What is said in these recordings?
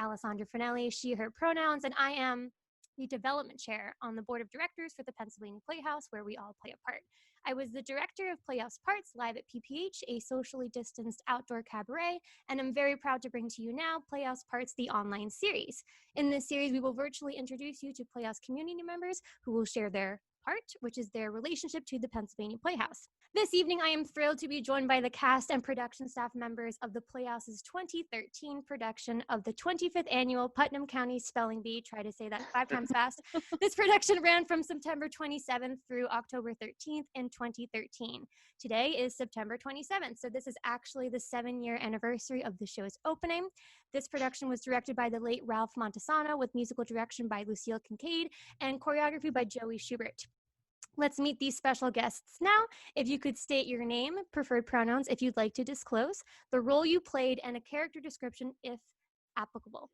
Alessandra Fanelli, she, her pronouns, and I am the development chair on the board of directors for the Pennsylvania Playhouse, where we all play a part. I was the director of Playhouse Parts live at PPH, a socially distanced outdoor cabaret, and I'm very proud to bring to you now Playhouse Parts, the online series. In this series, we will virtually introduce you to Playhouse community members who will share their part, which is their relationship to the Pennsylvania Playhouse. This evening, I am thrilled to be joined by the cast and production staff members of the Playhouse's 2013 production of the 25th Annual Putnam County Spelling Bee. Try to say that 5 times fast. This production ran from September 27th through October 13th in 2013. Today is September 27th, so this is actually the 7-year anniversary of the show's opening. This production was directed by the late Ralph Montesano, with musical direction by Lucille Kincaid and choreography by Joey Schubert. Let's meet these special guests now. If you could state your name, preferred pronouns if you'd like to disclose, the role you played, and a character description if applicable.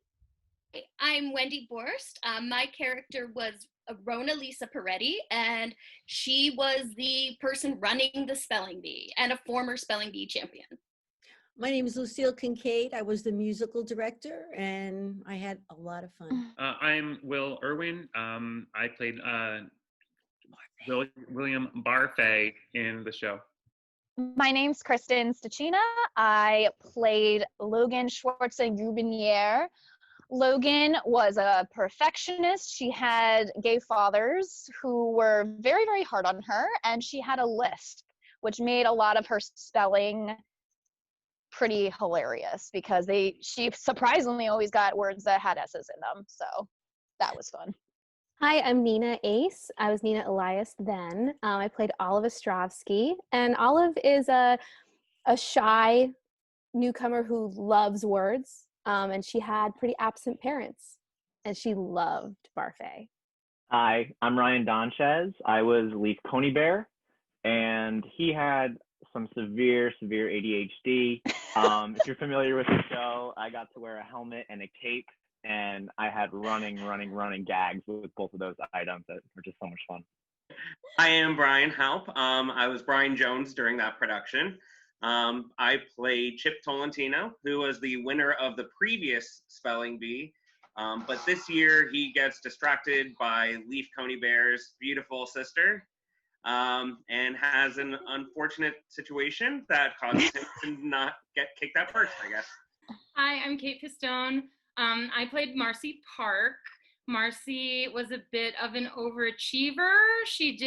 I'm Wendy Borst. My character was Rona Lisa Peretti, and she was the person running the spelling bee and a former spelling bee champion. My name is Lucille Kincaid. I was the musical director, and I had a lot of fun. I'm Will Irwin. I played William Barfay in the show. My name's Kristen Stachina. I played Logan Schwarzenegger. Logan was a perfectionist. She had gay fathers who were very, very hard on her, and she had a lisp, which made a lot of her spelling pretty hilarious because she surprisingly always got words that had S's in them. So that was fun. Hi, I'm Nina Ace. I was Nina Elias then. I played Olive Ostrovsky, and Olive is a shy newcomer who loves words, and she had pretty absent parents, and she loved Barfay. Hi, I'm Ryan Donchez. I was Leaf Coney Bear, and he had some severe ADHD. If you're familiar with the show, I got to wear a helmet and a cape, and I had running gags with both of those items that were just so much fun. I am Brian Halp. I was Brian Jones during that production. I played Chip Tolentino, who was the winner of the previous spelling bee. But this year he gets distracted by Leaf Coney Bear's beautiful sister, and has an unfortunate situation that causes him to not get kicked out first, I guess. Hi, I'm Kate Pistone. I played Marcy Park. Marcy was a bit of an overachiever. She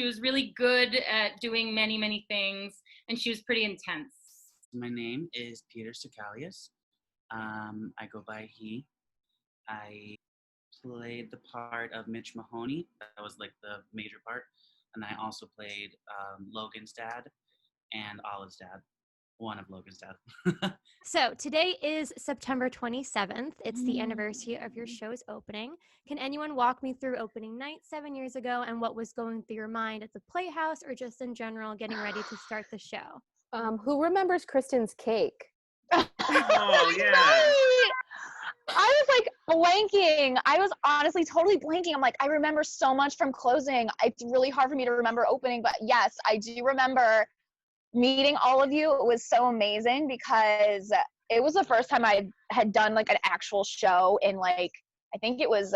was really good at doing many things, and she was pretty intense. My name is Peter Sakalius. I go by he. I played the part of Mitch Mahoney. That was like the major part. And I also played Logan's dad and Olive's dad. One of Logan's dad. So today is September 27th. It's the anniversary of your show's opening. Can anyone walk me through opening night 7 years ago and what was going through your mind at the Playhouse or just in general getting ready to start the show? Who remembers Kristen's cake? Oh, yeah. I was like blanking. I was honestly totally blanking. I'm like, I remember so much from closing. It's really hard for me to remember opening, but yes, I do remember meeting all of you. It was so amazing because it was the first time I had done like an actual show in like, I think it was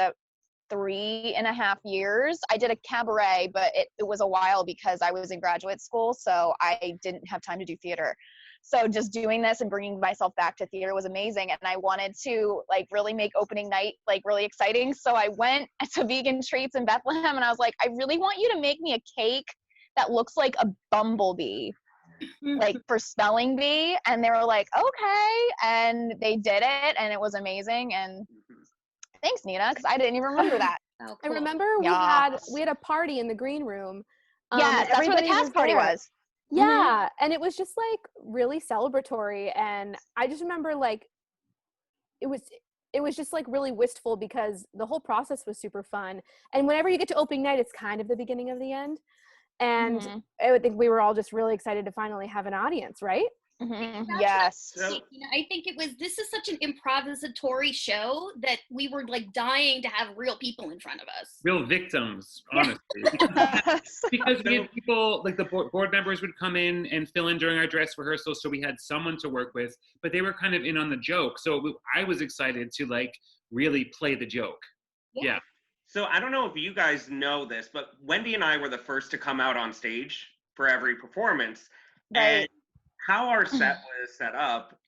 3.5 years. I did a cabaret, but it was a while because I was in graduate school, so I didn't have time to do theater. So just doing this and bringing myself back to theater was amazing. And I wanted to like really make opening night like really exciting. So I went to Vegan Treats in Bethlehem and I was like, I really want you to make me a cake that looks like a bumblebee, like for spelling bee. And they were like, okay. And they did it and it was amazing. And thanks, Nina, because I didn't even remember that. Oh, cool. I remember we had a party in the green room. Yeah, that's where the cast party was. Yeah, and it was just like really celebratory, and I just remember like it was just like really wistful because the whole process was super fun. And whenever you get to opening night, it's kind of the beginning of the end. And I would think we were all just really excited to finally have an audience, right? Yes. So, I think this is such an improvisatory show that we were like dying to have real people in front of us. Real victims, honestly. Because we had people, like the board members would come in and fill in during our dress rehearsal, so we had someone to work with, but they were kind of in on the joke. So I was excited to like really play the joke. Yeah. So I don't know if you guys know this, but Wendy and I were the first to come out on stage for every performance. Right. And how our set was set up,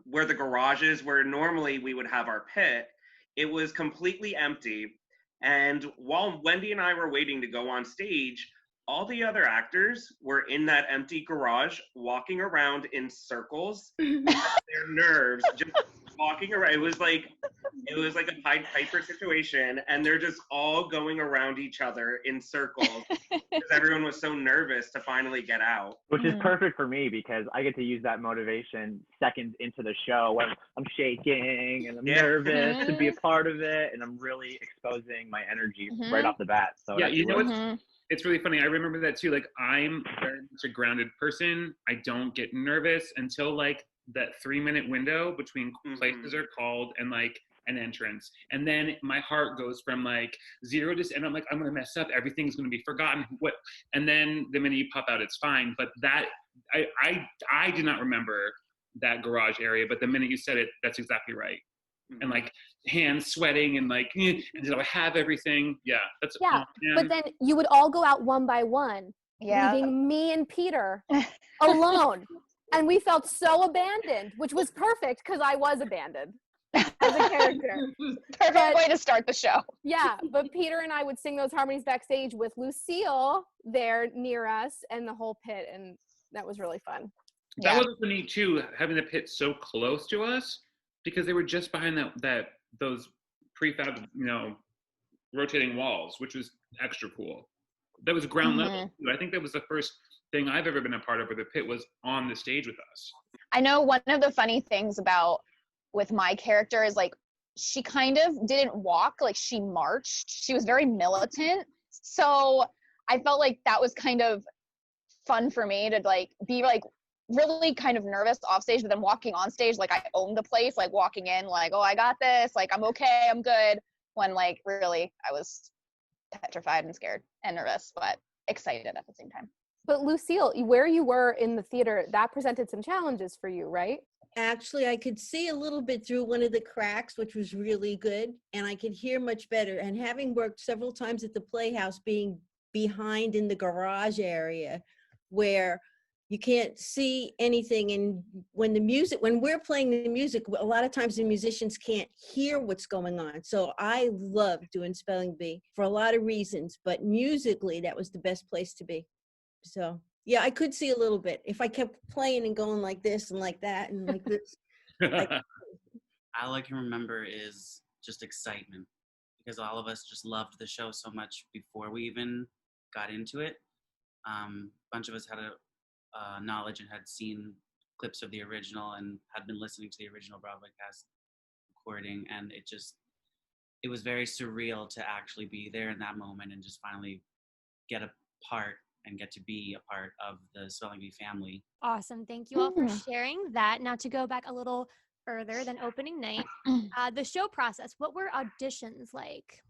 where the garage is, where normally we would have our pit, it was completely empty. And while Wendy and I were waiting to go on stage, all the other actors were in that empty garage, walking around in circles, their nerves, just walking around. It was like a Pied Piper situation, and they're just all going around each other in circles because everyone was so nervous to finally get out. Which is perfect for me because I get to use that motivation seconds into the show when I'm shaking and I'm nervous to be a part of it, and I'm really exposing my energy right off the bat. So yeah, you know it's really funny. I remember that too. Like, I'm very much a grounded person. I don't get nervous until like that 3-minute window between places are called and like an entrance, and then my heart goes from like 0 to, and I'm like, I'm gonna mess up, everything's gonna be forgotten. And then the minute you pop out, it's fine. But that I did not remember that garage area, but the minute you said it, that's exactly right. And like hands sweating and like, and did I have everything? Yeah, that's But then you would all go out one by one, leaving me and Peter alone. And we felt so abandoned, which was perfect because I was abandoned as a character. Perfect way to start the show. Yeah, but Peter and I would sing those harmonies backstage with Lucille there near us and the whole pit, and that was really fun. That was neat too, having the pit so close to us, because they were just behind those prefab, rotating walls, which was extra cool. That was ground level. I think that was the first thing I've ever been a part of where the pit was on the stage with us. I know one of the funny things with my character is like, she kind of didn't walk, like she marched. She was very militant. So I felt like that was kind of fun for me to like be like really kind of nervous off stage, but then walking on stage, like I owned the place, like walking in like, oh, I got this, like I'm okay, I'm good, when like really I was petrified and scared and nervous, but excited at the same time. But Lucille, where you were in the theater, that presented some challenges for you, right? Actually, I could see a little bit through one of the cracks, which was really good, and I could hear much better. And having worked several times at the Playhouse, being behind in the garage area where you can't see anything, and when we're playing the music, a lot of times the musicians can't hear what's going on. So I love doing spelling bee for a lot of reasons, but musically, that was the best place to be. So yeah, I could see a little bit if I kept playing and going like this and like that and like this. All I can remember is just excitement, because all of us just loved the show so much before we even got into it. A bunch of us had a knowledge and had seen clips of the original and had been listening to the original Broadway cast recording, and it was very surreal to actually be there in that moment and just finally get a part and get to be a part of the Spelling Bee family. Awesome. Thank you all for sharing that. Now to go back a little further than opening night, the show process, what were auditions like?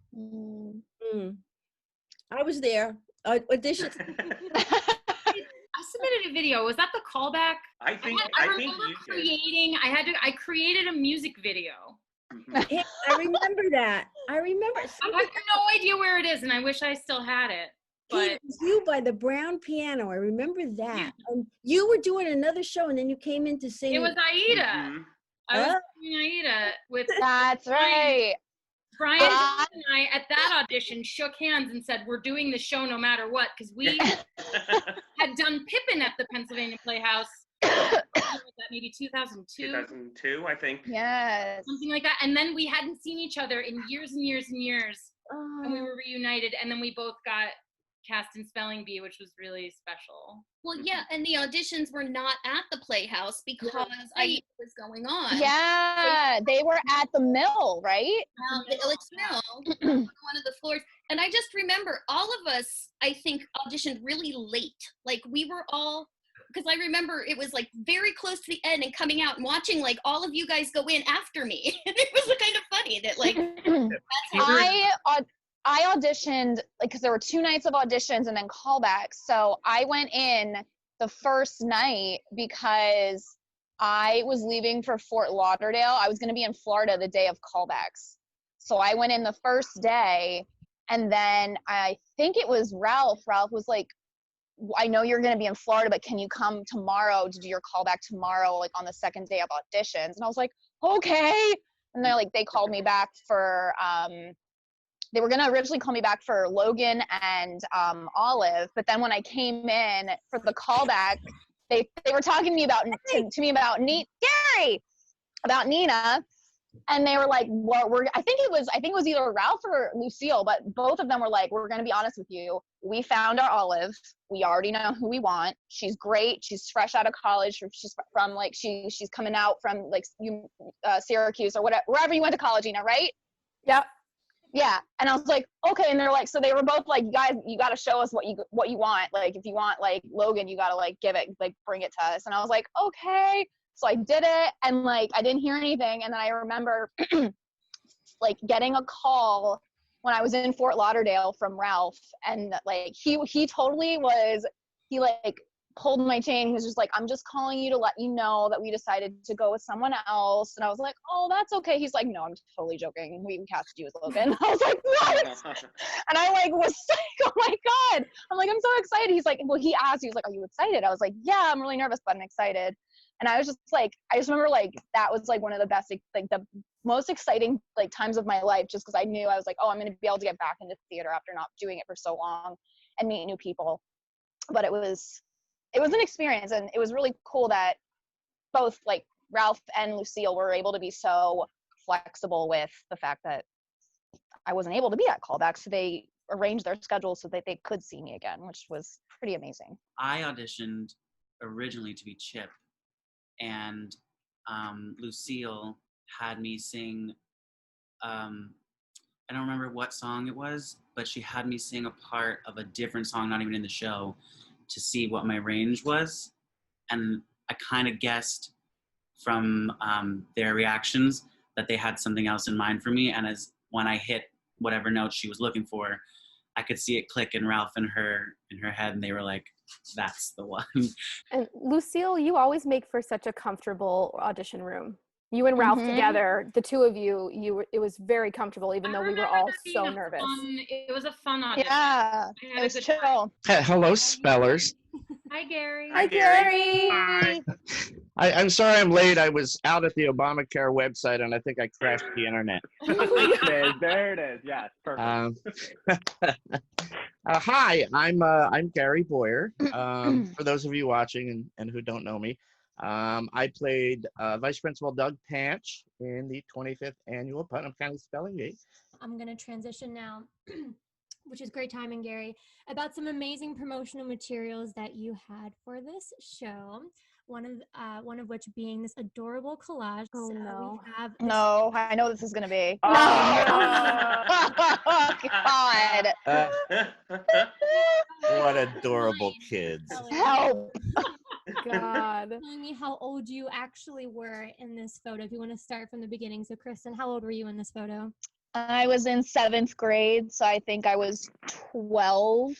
I was there. Auditions. I submitted a video. Was that the callback? I think you did. I created a music video. I remember that. I have no idea where it is, and I wish I still had it. But it was you by the brown piano. I remember that. And you were doing another show, and then you came in to sing. It was Aida. I was doing Aida with. That's right. Brian and I at that audition shook hands and said, "We're doing the show no matter what," because we had done Pippin at the Pennsylvania Playhouse. Maybe 2002. 2002, I think. Yes. Something like that. And then we hadn't seen each other in years and years and years, and we were reunited. And then we both got cast in Spelling Bee, which was really special. Well, yeah, and the auditions were not at the Playhouse because Aida was going on. Yeah, they were at the mill, right? The Illich Mill, one of the floors. And I just remember all of us, I think, auditioned really late. Like we were all because I remember it was like very close to the end and coming out and watching like all of you guys go in after me. And it was kind of funny that like I auditioned like because there were 2 nights of auditions and then callbacks. So I went in the first night because I was leaving for Fort Lauderdale. I was going to be in Florida the day of callbacks. So I went in the first day, and then I think it was Ralph. Ralph was like, I know you're going to be in Florida, but can you come tomorrow to do your callback tomorrow, like on the second day of auditions? And I was like, okay. And they called me back for, they were going to originally call me back for Logan and Olive. But then when I came in for the callback, they were talking to me about about Nina. And they were like, well, I think it was either Ralph or Lucille, but both of them were like, we're going to be honest with you. We found our Olive. We already know who we want. She's great. She's fresh out of college. She's from like, she's coming out from like Syracuse or whatever, wherever you went to college, Nina, right? Yep. Yeah. And I was like, okay. And they're like, so they were both like, you guys, you got to show us what you want. Like, if you want like Logan, you got to like give it, like bring it to us. And I was like, okay. So I did it, and like I didn't hear anything, and then I remember like getting a call when I was in Fort Lauderdale from Ralph, and like he totally was, he like pulled my chain. He was just like, I'm just calling you to let you know that we decided to go with someone else. And I was like, oh, that's okay. He's like, no, I'm totally joking. We casted you as Logan. I was like, what? And I like was like, oh my God. I'm like, I'm so excited. He's like, well, he asked, he was like, are you excited? I was like, yeah, I'm really nervous, but I'm excited. And I was just like, I just remember like, that was like one of the best, like the most exciting like times of my life, just because I knew I was like, oh, I'm going to be able to get back into theater after not doing it for so long and meet new people. But it was an experience, and it was really cool that both like Ralph and Lucille were able to be so flexible with the fact that I wasn't able to be at callback, so they arranged their schedule so that they could see me again, which was pretty amazing. I auditioned originally to be Chip, and Lucille had me sing, I don't remember what song it was, but she had me sing a part of a different song, not even in the show, to see what my range was. And I kind of guessed from their reactions that they had something else in mind for me. And as when I hit whatever note she was looking for, I could see it click in Ralph and her head, and they were like, that's the one. And Lucille, you always make for such a comfortable audition room. You and Ralph together, the two of you, it was very comfortable, even though we were all so nervous. It was a fun audition. Yeah, it was chill. Hello, spellers. Hi, Gary. Hi, Gary. Hi. I'm sorry I'm late. I was out at the Obamacare website, and I think I crashed the internet. There it is. Yes, perfect. Hi, I'm Gary Boyer. For those of you watching and who don't know me, I played Vice Principal Doug Panch in the 25th annual Putnam County Spelling Bee. I'm going to transition now, which is great timing, Gary, about some amazing promotional materials that you had for this show. One of which being this adorable collage. Oh, no. We have No, I know this is going to be. God. What adorable kids. Help. God. Telling me how old you actually were in this photo. If you want to start from the beginning. So, Kristen, how old were you in this photo? I was in 7th grade, so I think I was 12,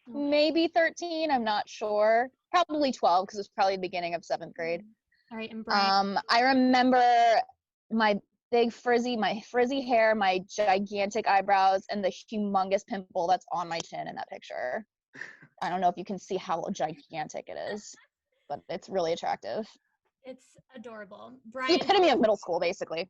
maybe 13. I'm not sure. Probably 12, because it was probably the beginning of 7th grade. All right, and Brian. I remember my frizzy hair, my gigantic eyebrows, and the humongous pimple that's on my chin in that picture. I don't know if you can see how gigantic it is, but it's really attractive. It's adorable. Brian. The epitome of middle school, basically.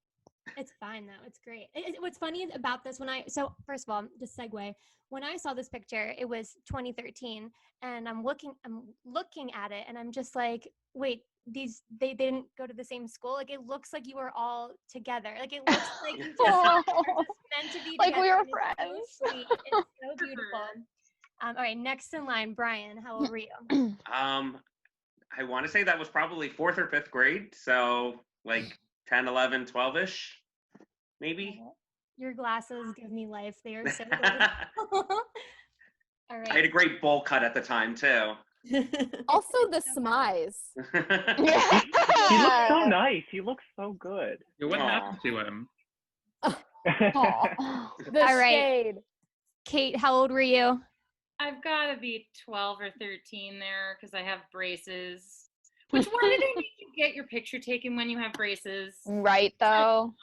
It's fine though. It's great. What's funny about this so first of all, just segue. When I saw this picture, it was 2013, and I'm looking at it, and I'm just like, wait, they didn't go to the same school. Like, it looks like you were all together. Like, it looks like you just meant to be like together. We were It's friends. so sweet. It's so beautiful. All right, next in line, Brian. How old were you? I want to say that was probably 4th or 5th grade, so like 10, 11, 12-ish, maybe. Your glasses give me life. They are so good. All right. I had a great bowl cut at the time, too. Also the smize. He looks so nice. He looks so good. Yeah, what happened to him? The All right. shade. Kate, how old were you? I've got to be 12 or 13 there because I have braces. Which why do they make you get your picture taken when you have braces? Right, though.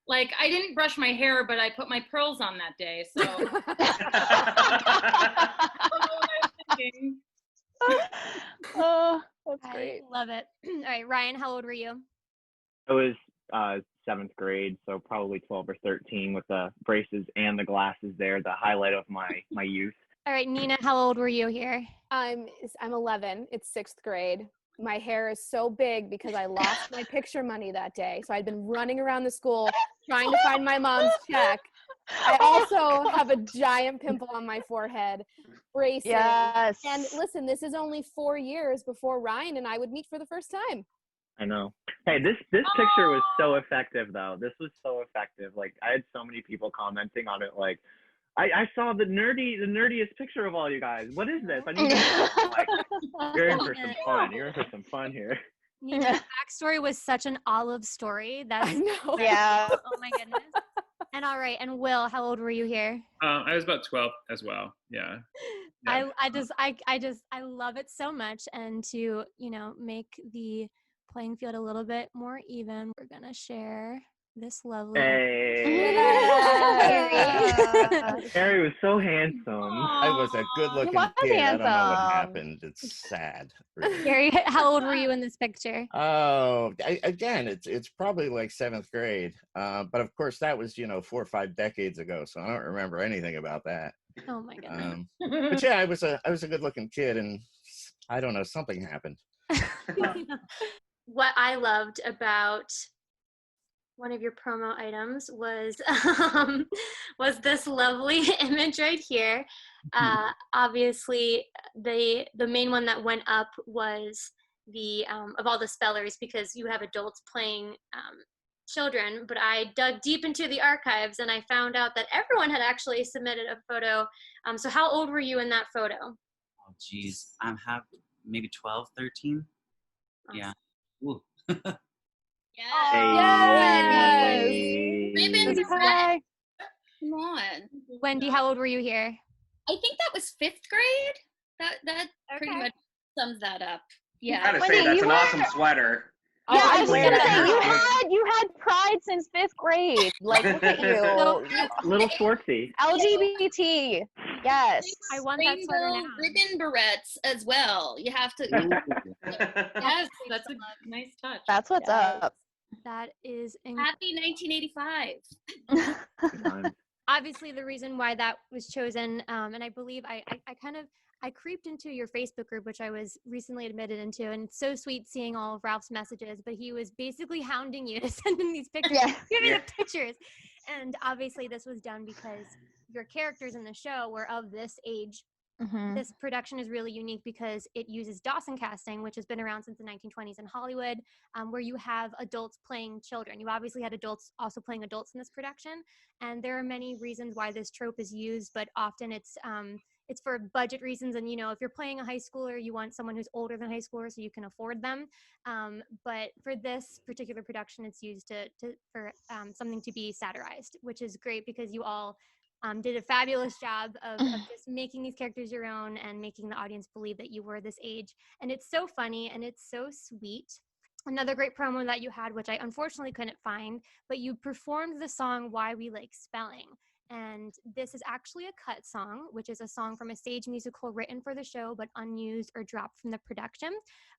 Like, I didn't brush my hair, but I put my pearls on that day, so. Oh, that's I great. love it. All right, Ryan, how old were you? I was 7th grade, so probably 12 or 13 with the braces and the glasses there, the highlight of my youth. All right, Nina, how old were you here? I'm 11. It's 6th grade. My hair is so big because I lost my picture money that day. So I'd been running around the school trying to find my mom's check. I also have a giant pimple on my forehead, braces. Yes. And listen, this is only 4 years before Ryan and I would meet for the first time. I know. Hey, this picture was so effective, though. This was so effective. Like, I had so many people commenting on it. Like, I saw the nerdiest picture of all you guys. What is this? I need to like, you're in for some fun. You're in for some fun here. Nina's backstory was such an olive story. That's I know. Yeah. Oh my goodness. And all right, and Will, how old were you here? I was about 12 as well. Yeah. Yeah. I love it so much, and to make the playing field a little bit more even, we're gonna share this lovely. Hey. Harry was so handsome. I was a good-looking was kid. I don't know what handsome. happened. It's sad. Really. Gary, how old were you in this picture? Oh, again, it's probably like 7th grade. But of course, that was 4 or 5 decades ago, so I don't remember anything about that. Oh my goodness. But yeah, I was a good-looking kid, and I don't know, something happened. What I loved about one of your promo items was this lovely image right here. Obviously, the main one that went up was the of all the spellers, because you have adults playing children. But I dug deep into the archives and I found out that everyone had actually submitted a photo. So how old were you in that photo? Oh, geez. I'm maybe 12, 13. Awesome. Yeah. Ooh. Yes. Ribbons are red. Come on. Wendy, how old were you here? I think that was 5th grade. That pretty Okay. much sums that up. I Yeah. gotta Wendy, say, that's you an were- awesome sweater. Yeah, I was wear gonna say that. you had pride since 5th grade. Like, look at you. Little Schwartzy. LGBT. Yes. I want that sweater Rainbow now. ribbon barrettes as well. You have to. Yes, that's a nice touch. That's what's up. That is Happy 1985. obviously the reason why that was chosen. And I believe I creeped into your Facebook group, which I was recently admitted into, and it's so sweet seeing all of Ralph's messages, but he was basically hounding you to send in these pictures. Yeah. Give me the pictures. And obviously this was done because your characters in the show were of this age. Mm-hmm. This production is really unique because it uses Dawson casting, which has been around since the 1920s in Hollywood, where you have adults playing children. You obviously had adults also playing adults in this production, and there are many reasons why this trope is used, but often it's for budget reasons. And if you're playing a high schooler, you want someone who's older than high schooler so you can afford them. But for this particular production, it's used for something to be satirized, which is great because you all did a fabulous job of just making these characters your own and making the audience believe that you were this age. And it's so funny and it's so sweet. Another great promo that you had, which I unfortunately couldn't find, but you performed the song Why We Like Spelling. And this is actually a cut song, which is a song from a stage musical written for the show but unused or dropped from the production.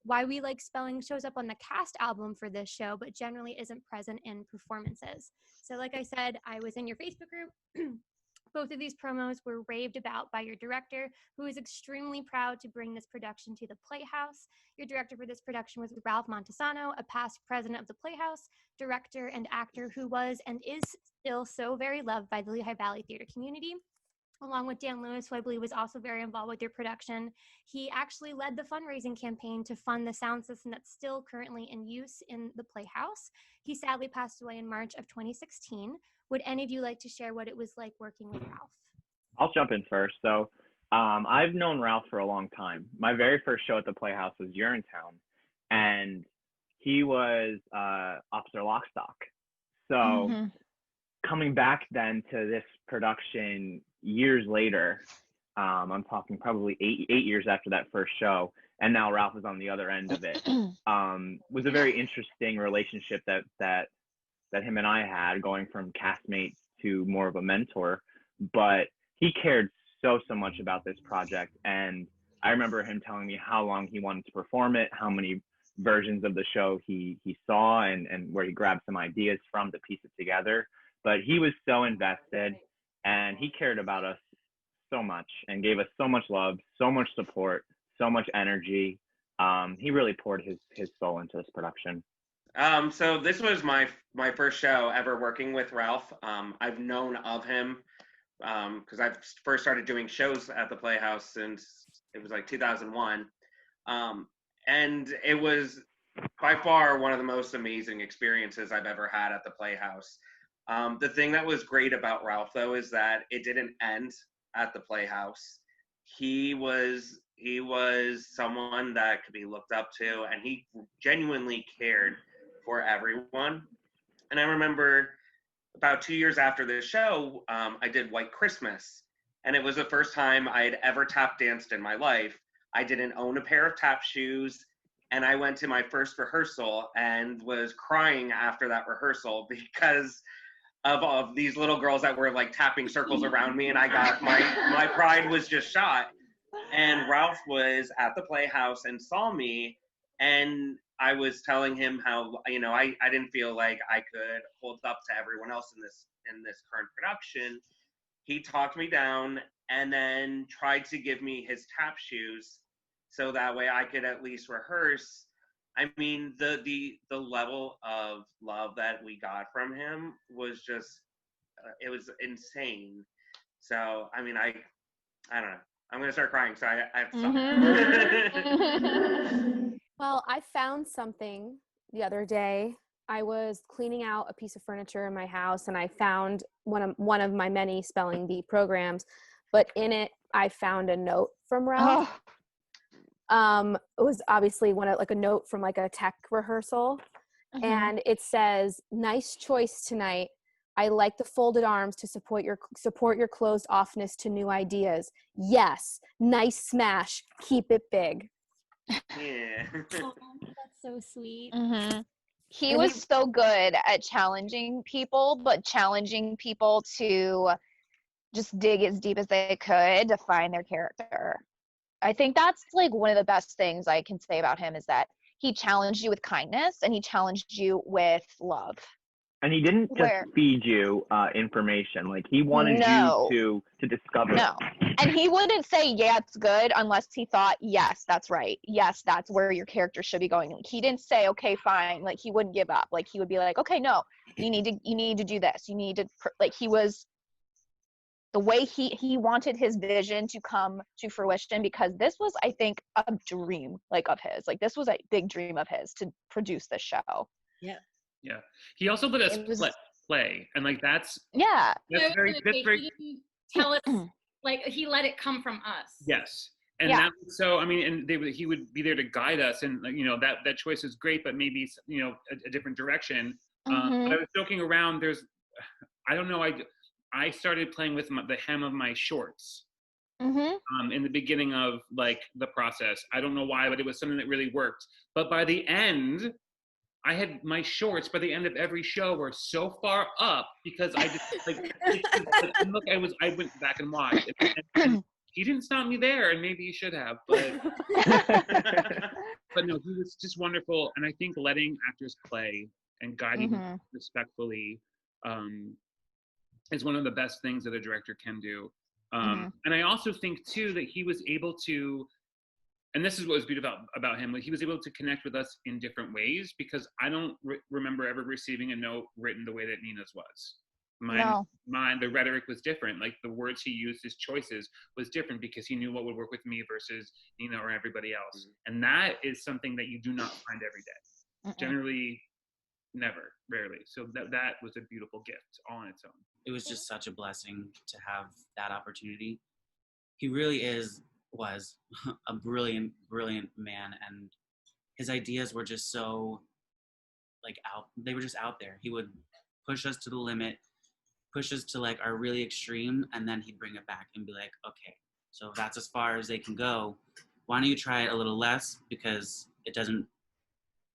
Why We Like Spelling shows up on the cast album for this show, but generally isn't present in performances. So like I said, I was in your Facebook group. Both of these promos were raved about by your director, who is extremely proud to bring this production to the Playhouse. Your director for this production was Ralph Montesano, a past president of the Playhouse, director and actor who was and is still so very loved by the Lehigh Valley theater community. Along with Dan Lewis, who I believe was also very involved with your production. He actually led the fundraising campaign to fund the sound system that's still currently in use in the Playhouse. He sadly passed away in March of 2016. Would any of you like to share what it was like working with Ralph? I'll jump in first. So I've known Ralph for a long time. My very first show at the Playhouse was Urinetown, and he was Officer Lockstock. So coming back then to this production years later, I'm talking probably eight years after that first show, and now Ralph is on the other end of it. Was a very interesting relationship that him and I had, going from castmates to more of a mentor. But he cared so much about this project, and I remember him telling me how long he wanted to perform it, how many versions of the show he saw, and where he grabbed some ideas from to piece it together. But he was so invested, and he cared about us so much and gave us so much love, so much support, so much energy. He really poured his soul into this production. So this was my first show ever working with Ralph. I've known of him because I've first started doing shows at the Playhouse since it was like 2001. And it was by far one of the most amazing experiences I've ever had at the Playhouse. The thing that was great about Ralph, though, is that it didn't end at the Playhouse. He was someone that could be looked up to, and he genuinely cared for everyone. And I remember about 2 years after this show, I did White Christmas, and it was the first time I had ever tap danced in my life. I didn't own a pair of tap shoes, and I went to my first rehearsal and was crying after that rehearsal because of these little girls that were like tapping circles around me, and I got my pride was just shot. And Ralph was at the Playhouse and saw me, and I was telling him how, you know, I didn't feel like I could hold up to everyone else in this current production. He talked me down and then tried to give me his tap shoes so that way I could at least rehearse. I mean, the level of love that we got from him was just, it was insane. So, I mean, I don't know. I'm going to start crying, so I have to stop. Well, I found something the other day. I was cleaning out a piece of furniture in my house, and I found one of my many spelling bee programs, but in it, I found a note from Ralph. It was obviously a note from like a tech rehearsal, and it says, "Nice choice tonight. I like the folded arms to support your closed offness to new ideas. Yes, nice smash. Keep it big." Yeah. Oh, that's so sweet. He was so good at challenging people, but challenging people to just dig as deep as they could to find their character. I think that's like one of the best things I can say about him, is that he challenged you with kindness and he challenged you with love. And he didn't just feed you information. Like, he wanted you to discover. No. And he wouldn't say, yeah, it's good, unless he thought, yes, that's right. Yes, that's where your character should be going. Like, he didn't say, okay, fine. Like, he wouldn't give up. Like, he would be like, okay, no, you need to do this. You need to, like, he was, the way he wanted his vision to come to fruition, because this was, I think, a dream, like, of his. Like, this was a big dream of his to produce this show. Yeah. Yeah. He also let us play, and like that's very he didn't tell us, like, he let it come from us. Yes. And that was so, I mean, and he would be there to guide us, and you know, that choice is great, but maybe, you know, a different direction. But I was joking around, I don't know, I started playing with the hem of my shorts in the beginning of like the process. I don't know why, but it was something that really worked. But by the end, I had my shorts by the end of every show were so far up because I just like, look, I went back and watched, and he didn't stop me there, and maybe he should have, but but no, he was just wonderful. And I think letting actors play and guiding them respectfully is one of the best things that a director can do. And I also think too that he was able to, and this is what was beautiful about him, he was able to connect with us in different ways, because I don't remember ever receiving a note written the way that Nina's was. The rhetoric was different. Like, the words he used, his choices was different, because he knew what would work with me versus Nina or everybody else. And that is something that you do not find every day. Generally, never, rarely. So that was a beautiful gift all on its own. It was just such a blessing to have that opportunity. he really was a brilliant man, and his ideas were just so they were just out there. He would push us to the limit, push us to like our really extreme, and then he'd bring it back and be like, okay, so if that's as far as they can go, why don't you try it a little less, because it doesn't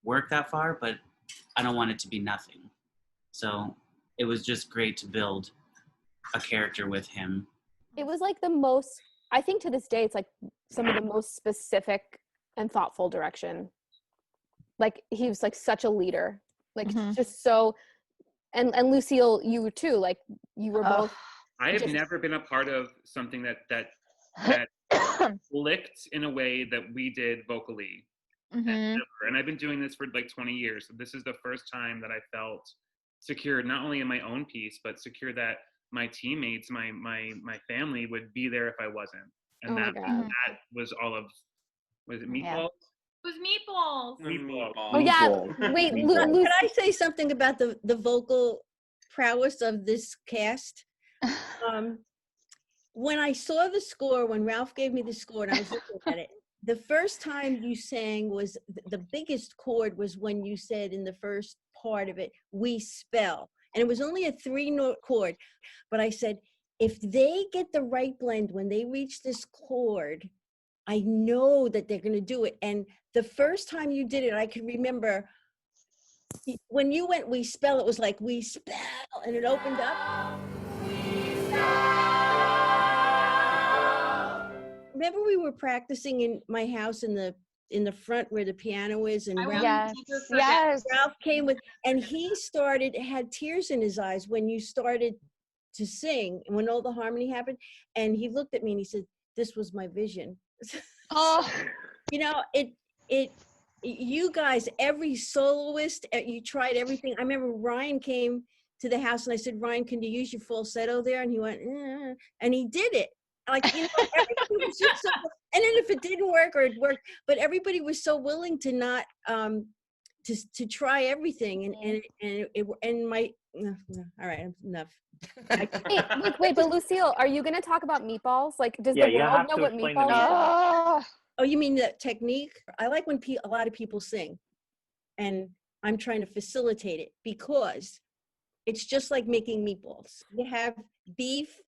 work that far, but I don't want it to be nothing. So it was just great to build a character with him. It was like the most, I think to this day, it's like some of the most specific and thoughtful direction. Like he was like such a leader, like just so, and Lucille, you too, like you were both. I have never been a part of something that clicked in a way that we did vocally. And I've been doing this for like 20 years. So this is the first time that I felt secure, not only in my own piece, but secure that my teammates, my family would be there if I wasn't. And that was all of, was it Meatballs? It was Meatballs. Meatballs. Oh yeah, wait, Could I say something about the vocal prowess of this cast? When I saw the score, when Ralph gave me the score and I was looking at it, the first time you sang was, the biggest chord was when you said in the first part of it, we spell. And it was only a 3-note chord. But I said, if they get the right blend when they reach this chord, I know that they're going to do it. And the first time you did it, I can remember when you went, we spell, it was like, we spell, and it opened up. Remember we were practicing in my house in the front where the piano is, and Ralph came with, and he had tears in his eyes when you started to sing, and when all the harmony happened, and he looked at me and he said, this was my vision. Oh, you know, you guys, every soloist, you tried everything. I remember Ryan came to the house and I said, Ryan, can you use your falsetto there? And he went, and he did it. Like, you know, everybody was just so, and then if it didn't work or it worked, but everybody was so willing to not, to try everything. All right, enough. Wait, but Lucille, are you going to talk about Meatballs? Like, does the world know what Meatballs are? Oh, you mean the technique? I like when a lot of people sing, and I'm trying to facilitate it because it's just like making meatballs. You have beef,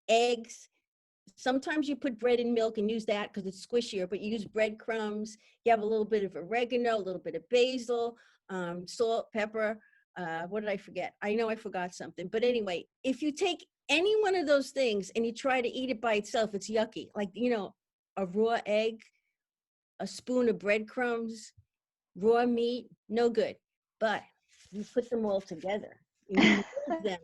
eggs. Sometimes you put bread and milk and use that because it's squishier, but you use breadcrumbs. You have a little bit of oregano, a little bit of basil, salt, pepper. What did I forget? I know I forgot something. But anyway, if you take any one of those things and you try to eat it by itself, it's yucky. Like, you know, a raw egg, a spoon of breadcrumbs, raw meat, no good. But you put them all together. You move them.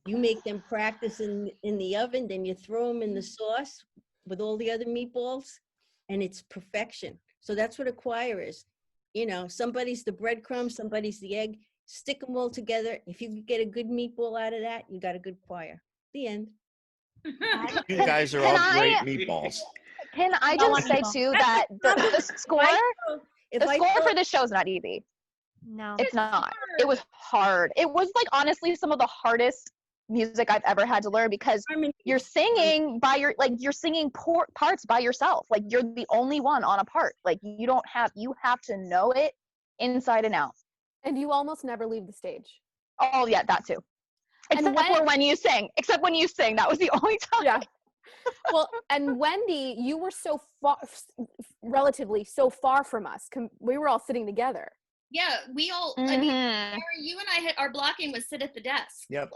You make them practice in the oven, then you throw them in the sauce with all the other meatballs, and it's perfection. So that's what a choir is. You know, somebody's the breadcrumbs, somebody's the egg. Stick them all together. If you get a good meatball out of that, you got a good choir. The end. You guys are all great meatballs. Can I just say too that the score for this show is not easy. No, it's not. It was hard. It was like honestly some of the hardest music I've ever had to learn because you're singing you're singing parts by yourself. Like you're the only one on a part. Like you have to know it inside and out. And you almost never leave the stage. Oh yeah, that too. Except when you sing. That was the only time. Yeah. Well, and Wendy, you were so far, relatively so far from us. We were all sitting together. Yeah, we all, I mean, Sarah, you and I our blocking was sit at the desk. Yep.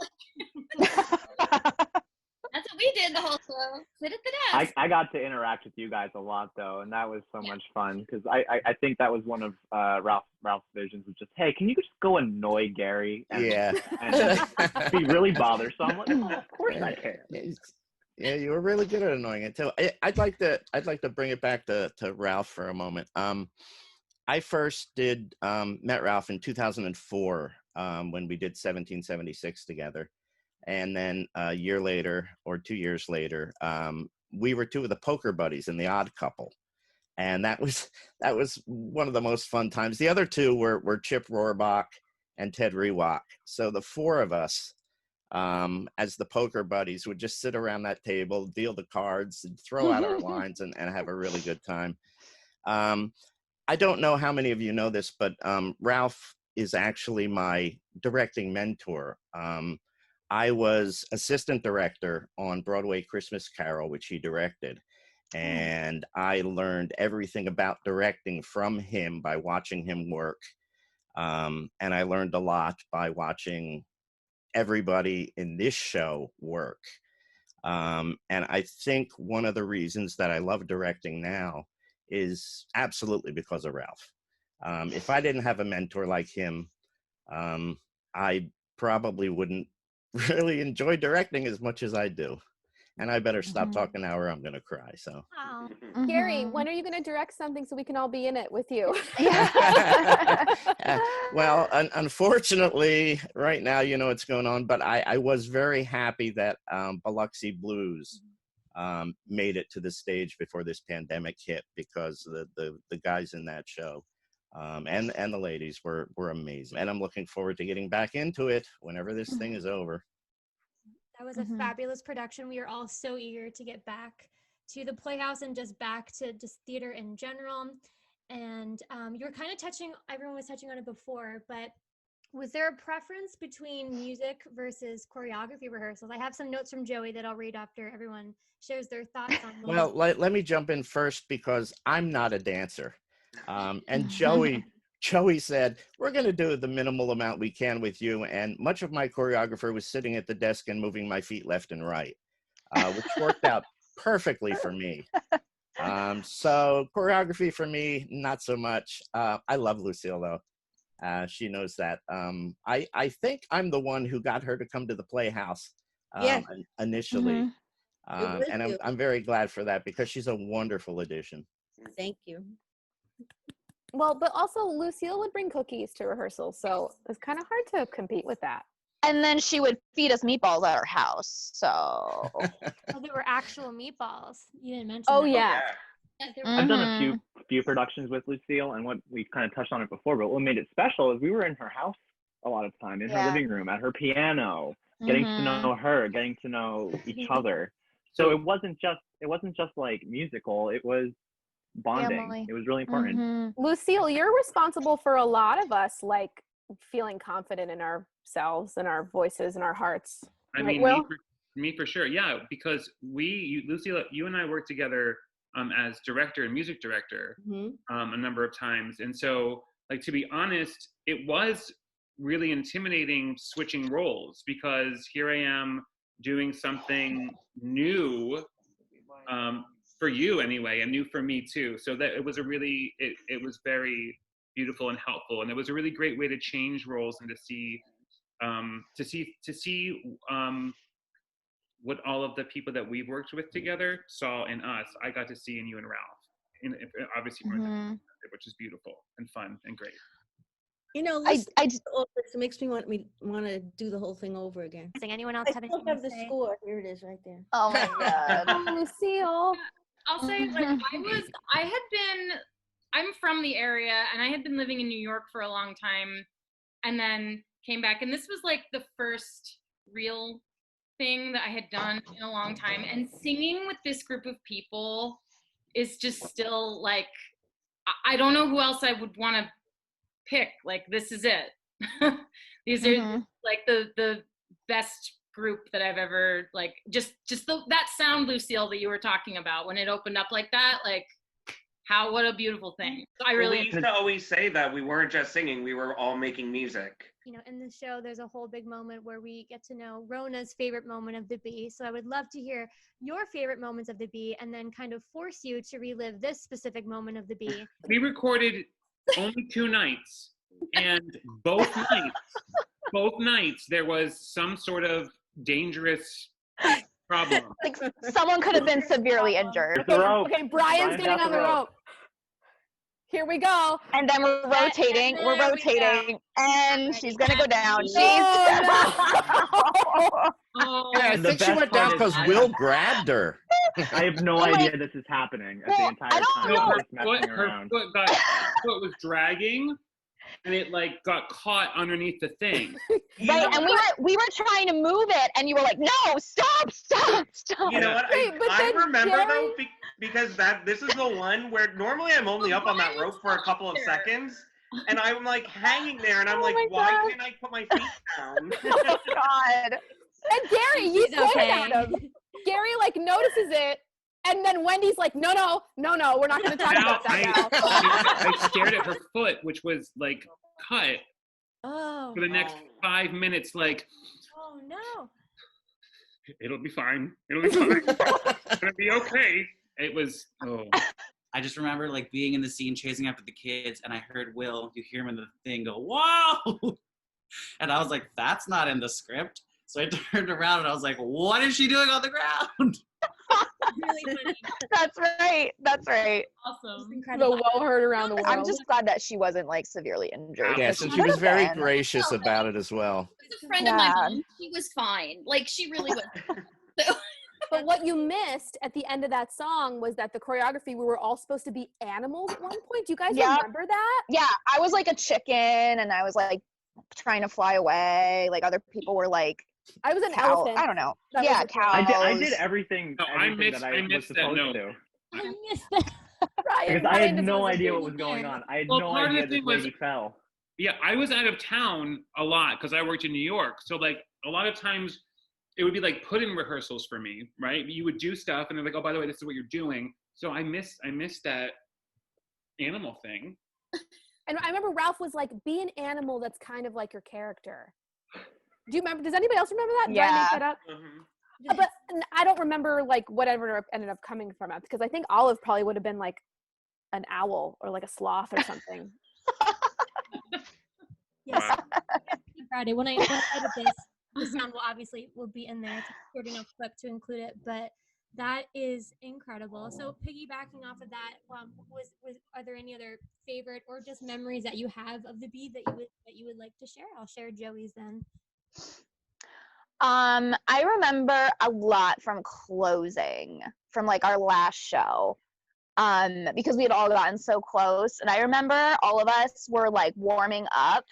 That's what we did the whole show. Sit at the desk. I got to interact with you guys a lot though, and that was so much fun because I think that was one of Ralph's visions was just, hey, can you just go annoy Gary and be really bothersome? I'm like, oh, of course I can. Yeah, you were really good at annoying it too. I'd like to bring it back to Ralph for a moment. I first met Ralph in 2004 when we did 1776 together. And then a year later or 2 years later, we were two of the poker buddies in The Odd Couple. And that was one of the most fun times. The other two were Chip Rohrbach and Ted Rewach. So the four of us as the poker buddies would just sit around that table, deal the cards, and throw out our lines and have a really good time. I don't know how many of you know this, but Ralph is actually my directing mentor. I was assistant director on Broadway Christmas Carol, which he directed. And I learned everything about directing from him by watching him work. And I learned a lot by watching everybody in this show work. And I think one of the reasons that I love directing now is absolutely because of Ralph. If I didn't have a mentor like him, I probably wouldn't really enjoy directing as much as I do. And I better stop talking now or I'm going to cry. So, Gary, when are you going to direct something so we can all be in it with you? Well, unfortunately, right now, you know what's going on, but I was very happy that Biloxi Blues made it to the stage before this pandemic hit, because the guys in that show and the ladies were amazing. And I'm looking forward to getting back into it whenever this thing is over. That was a fabulous production. We are all so eager to get back to the Playhouse and just back to just theater in general. And you were kind of everyone was touching on it before, but was there a preference between music versus choreography rehearsals? I have some notes from Joey that I'll read after everyone shares their thoughts on them. Well, let me jump in first because I'm not a dancer. And Joey said, we're going to do the minimal amount we can with you. And much of my choreographer was sitting at the desk and moving my feet left and right, which worked out perfectly for me. So choreography for me, not so much. I love Lucille, though. She knows that. I think I'm the one who got her to come to the Playhouse initially. And I'm very glad for that because she's a wonderful addition. Thank you. Well, but also Lucille would bring cookies to rehearsal, so it's kind of hard to compete with that. And then she would feed us meatballs at our house. So oh, there were actual meatballs. You didn't mention. Oh that. yeah. I've done a few productions with Lucille, and what we kind of touched on it before, but what made it special is we were in her house a lot of time, in her living room, at her piano, getting to know her, getting to know each other. So it wasn't just like musical, it was bonding. Family. It was really important. Lucille, you're responsible for a lot of us like feeling confident in ourselves and our voices and our hearts. I right, mean, Will? me for sure. Yeah, because Lucille, you and I worked together as director and music director a number of times. And so, like, to be honest, it was really intimidating switching roles, because here I am doing something new for you anyway, and new for me too. So that it was it was very beautiful and helpful, and it was a really great way to change roles and to see what all of the people that we've worked with together saw in us. I got to see in you and Ralph, obviously, which is beautiful and fun and great. You know, I all this makes me want to do the whole thing over again. Anyone else I have still anything have to the say? score. Here it is, right there. Oh my god. Oh, Lucille. I'll say, like, I'm from the area, and I had been living in New York for a long time, and then came back, and this was like the first real thing that I had done in a long time, and singing with this group of people is just still like, I don't know who else I would want to pick. Like, this is it. These are like the best group that I've ever, like, just that sound, Lucille, that you were talking about when it opened up like that, like, what a beautiful thing. So we used to always say that we weren't just singing, we were all making music. You know, in the show, there's a whole big moment where we get to know Rona's favorite moment of the bee. So I would love to hear your favorite moments of the bee, and then kind of force you to relive this specific moment of the bee. We recorded only 2 nights, and both nights there was some sort of dangerous problem. Like, someone could have been severely injured. Okay, Brian's getting on the rope. Here we go. And then we're rotating, and she's gonna go down. I think she went down because Will grabbed her. I have no idea this is happening at the entire time. Her foot was dragging, and it like got caught underneath the thing. Right, and we were trying to move it, and you were like, "No, stop!" You know what? Wait, but I then remember Jerry- though, because this is the one where normally I'm only up on that rope for a couple of seconds, and I'm like hanging there, and I'm like, why can't I put my feet down? Oh God! And Gary, you She's pointed okay. at him. Gary like notices it, and then Wendy's like, no, we're not going to talk about that now. I stared at her foot, which was like cut Oh. for the next 5 minutes. Like, Oh no. it'll be fine. It'll be fine. It's gonna be okay. It was. Oh. I just remember like being in the scene chasing after the kids, and I heard Will, you hear him in the thing, go, "Whoa!" And I was like, "That's not in the script." So I turned around and I was like, "What is she doing on the ground?" Really funny. That's right. Awesome. The Incredible. well heard around the world. I'm just glad that she wasn't like severely injured. Yes, 'cause and she she was could've very been. gracious about it as well. She was a friend of my mom. She was fine. Like, she really was. But what you missed at the end of that song was that the choreography, we were all supposed to be animals at one point. Do you guys remember that? Yeah, I was like a chicken, and I was like trying to fly away. Like other people were like, I was an cow- elephant. I don't know. That Yeah, was a- cows. I did everything, No, I everything missed- that I I was missed that supposed note. to. I missed that. Ryan, Because I Ryan had no was idea a what was going on. I had Well, no part of idea the this thing was- lady fell. Yeah, I was out of town a lot because I worked in New York. So like a lot of times it would be like put in rehearsals for me, right? You would do stuff and they're like, oh, by the way, this is what you're doing. So I missed that animal thing. And I remember Ralph was like, be an animal that's kind of like your character. Do you remember? Does anybody else remember that? Did I make that up? But I don't remember like whatever ended up coming from it, because I think Olive probably would have been like an owl or like a sloth or something. Yes. Friday. When I edit this, the sound will be in there. It's a short enough clip to include it, but that is incredible. So piggybacking off of that, are there any other favorite or just memories that you have of the bee that you would like to share? I'll share Joey's then. I remember a lot from closing from like our last show. Because we had all gotten so close, and I remember all of us were like warming up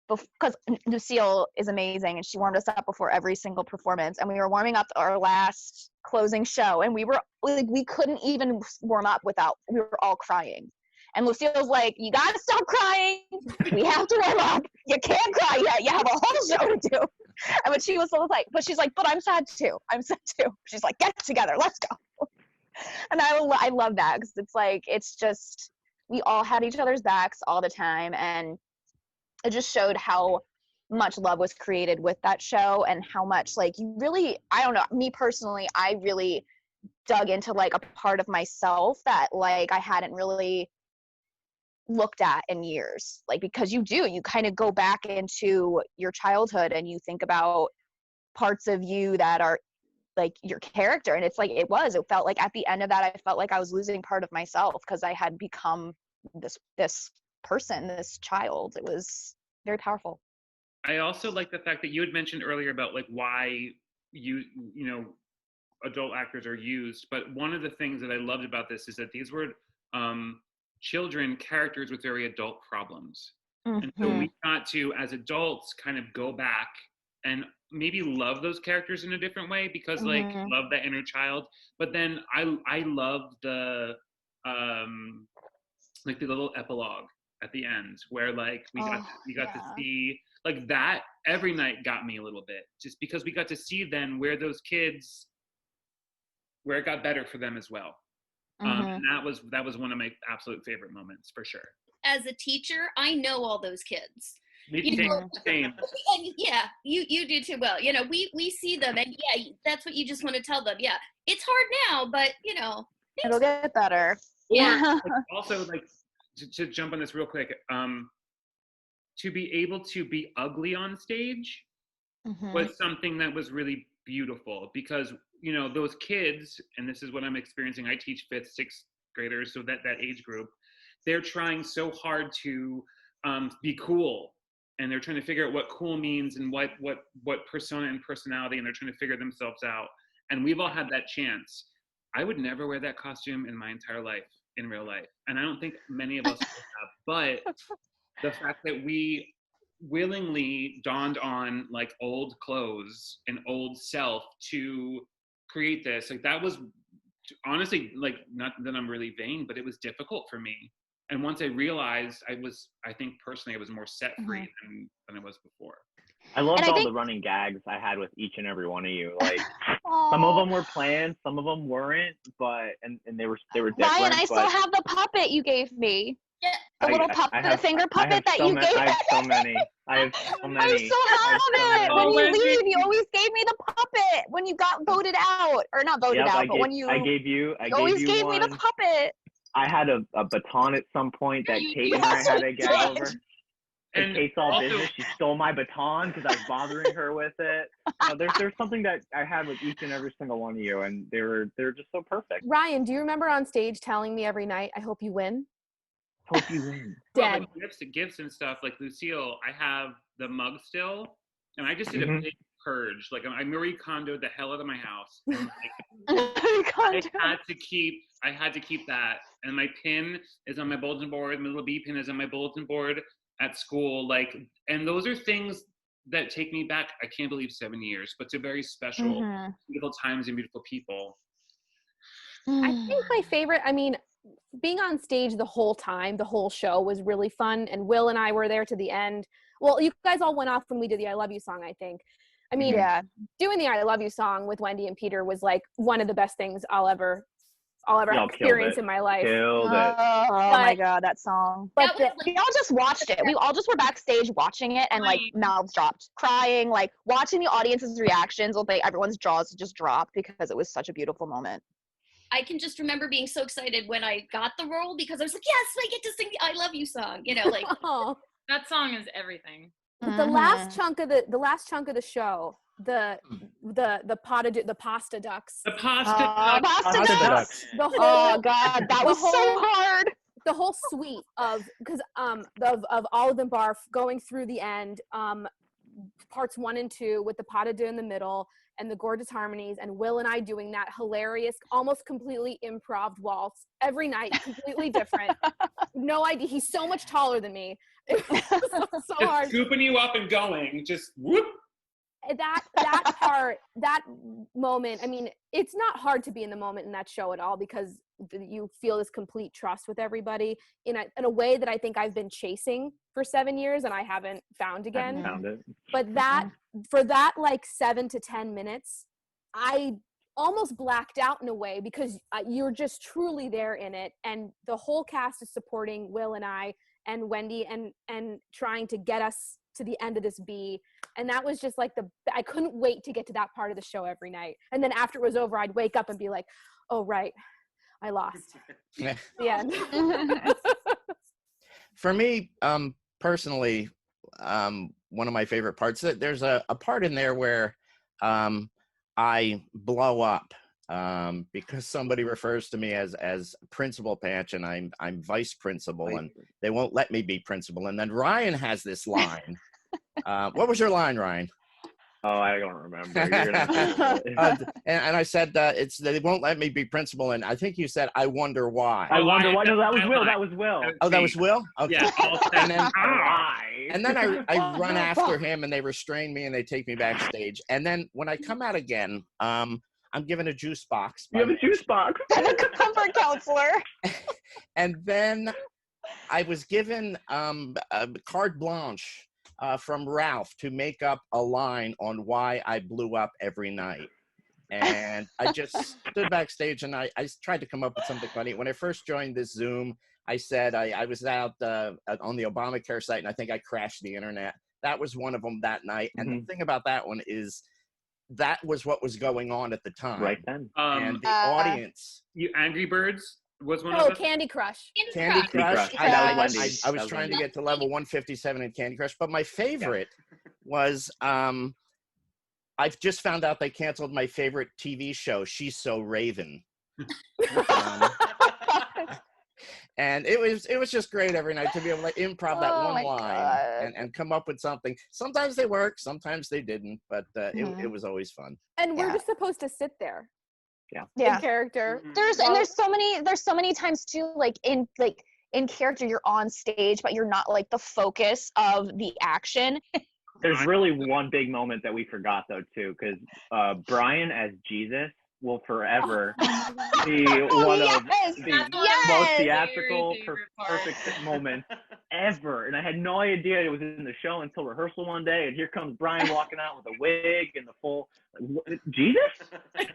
because Lucille is amazing and she warmed us up before every single performance, and we were warming up our last closing show, and we were like, we couldn't even warm up without, we were all crying. And Lucille's like, you gotta stop crying, we have to warm up, you can't cry yet, you have a whole show to do. And but she was so like, but she's like, but I'm sad too, she's like, get together, let's go. And I love that, because it's like, it's just, we all had each other's backs all the time, and it just showed how much love was created with that show, and how much like you really, I don't know, me personally, I really dug into like a part of myself that like I hadn't really looked at in years, like, because you kind of go back into your childhood and you think about parts of you that are like your character, and it's like it felt like at the end of that I felt like I was losing part of myself because I had become this person, this child. It was very powerful. I also like the fact that you had mentioned earlier about like why you know adult actors are used, but one of the things that I loved about this is that these were children characters with very adult problems. And so we got to, as adults, kind of go back and maybe love those characters in a different way, because like love that inner child. But then I love the like the little epilogue at the end where like we got to see like that. Every night got me a little bit, just because we got to see then where those kids, where it got better for them as well. And that was one of my absolute favorite moments for sure. As a teacher, I know all those kids. Same. And yeah, you do too. Well, you know, we see them, and yeah, that's what you just want to tell them. Yeah, it's hard now, but you know, it'll get better. Yeah. Like, also, like to jump on this real quick, to be able to be ugly on stage was something that was really beautiful, because you know those kids, and this is what I'm experiencing. I teach 5th, 6th graders, so that age group, they're trying so hard to be cool, and they're trying to figure out what cool means and what persona and personality, and they're trying to figure themselves out. And we've all had that chance. I would never wear that costume in my entire life in real life, and I don't think many of us have. But the fact that we willingly donned on like old clothes and old self to create this, like that was honestly, like, not that I'm really vain, but it was difficult for me. And once I realized, I think personally I was more set free than I was before. I loved And I all think- the running gags I had with each and every one of you. Like some of them were planned, some of them weren't, but and they were different. Ryan, I still but have the puppet you gave me. The little puppet, the finger I have puppet that so you many, gave I have so many. I have so many. I still have it. When you leave, you always gave me the puppet when you got voted out, or not voted out, but when you gave you always gave one. me the puppet. I had a baton at some point that Kate and I had to gag over. And Kate's all business. She stole my baton because I was bothering her with it. There's something that I had with each and every single one of you, and they're just so perfect. Ryan, do you remember on stage telling me every night, "I hope you win"? Hope you win. Dead. Well, like gifts and stuff. Like Lucille, I have the mug still, and I just did a big purge. Like I Marie Kondo'd the hell out of my house. And, like, I had to keep that. And my pin is on my bulletin board. My little B pin is on my bulletin board at school. Like, and those are things that take me back. I can't believe 7 years, but to very special, beautiful times and beautiful people. I think my favorite, I mean, being on stage the whole time, the whole show was really fun. And Will and I were there to the end. Well, you guys all went off when we did the I Love You song, I think. I mean, doing the I Love You song with Wendy and Peter was like one of the best things I'll ever experience in my life. Oh my God, that song. But we all just watched it. We all just were backstage watching it and like mouths dropped, crying, like watching the audience's reactions. Everyone's jaws just dropped because it was such a beautiful moment. I can just remember being so excited when I got the role because I was like, yes, I get to sing the I Love You song. You know, like that song is everything. But the last chunk of the show, the pasta ducks. The pasta ducks. Oh God, that was so hard. The whole suite of all of them barf going through the end, parts 1 and 2 with the pas de deux in the middle and the gorgeous harmonies, and Will and I doing that hilarious, almost completely improv waltz every night, completely different. No idea. He's so much taller than me. It was so hard. Scooping you up and going, just whoop. That part, that moment, I mean, it's not hard to be in the moment in that show at all because you feel this complete trust with everybody in a way that I think I've been chasing for 7 years and I haven't found again. I found it. But for that like 7 to 10 minutes, I almost blacked out in a way because you're just truly there in it, and the whole cast is supporting Will and I and Wendy and trying to get us to the end of this B. And that was just like I couldn't wait to get to that part of the show every night. And then after it was over, I'd wake up and be like, oh, right, I lost. The end. For me, personally, one of my favorite parts, there's a part in there where I blow up because somebody refers to me as Principal Patch, and I'm vice principal, and they won't let me be principal. And then Ryan has this line. What was your line, Ryan? Oh, I don't remember. And I said they won't let me be principal, and I think you said, "I wonder why." I wonder why. No, that was Will. That was Will. Oh, that was Will. Okay. Yeah. And then I run after him, and they restrain me, and they take me backstage. And then when I come out again, I'm given a juice box. You have a juice box. And a comfort counselor. And then I was given carte blanche from Ralph to make up a line on why I blew up every night. And I just stood backstage and I tried to come up with something funny. When I first joined this Zoom, I said I was out on the Obamacare site, and I think I crashed the internet. That was one of them that night. And the thing about that one is that was what was going on at the time. Right then. And the audience. Angry Birds was one of them? Candy Crush. Candy Crush. That was Wendy. I was trying to get to level 157 in Candy Crush, but my favorite was I've just found out they canceled my favorite TV show, She's So Raven. And it was just great every night to be able to improv that one line and come up with something. Sometimes they work, sometimes they didn't, but it was always fun. And we're just supposed to sit there. Yeah. In character. There's so many times too, like in in character, you're on stage, but you're not like the focus of the action. There's really one big moment that we forgot though too, because Brian as Jesus will forever be one of the most theatrical, perfect moments ever. And I had no idea it was in the show until rehearsal one day, and here comes Brian walking out with a wig and the full Jesus,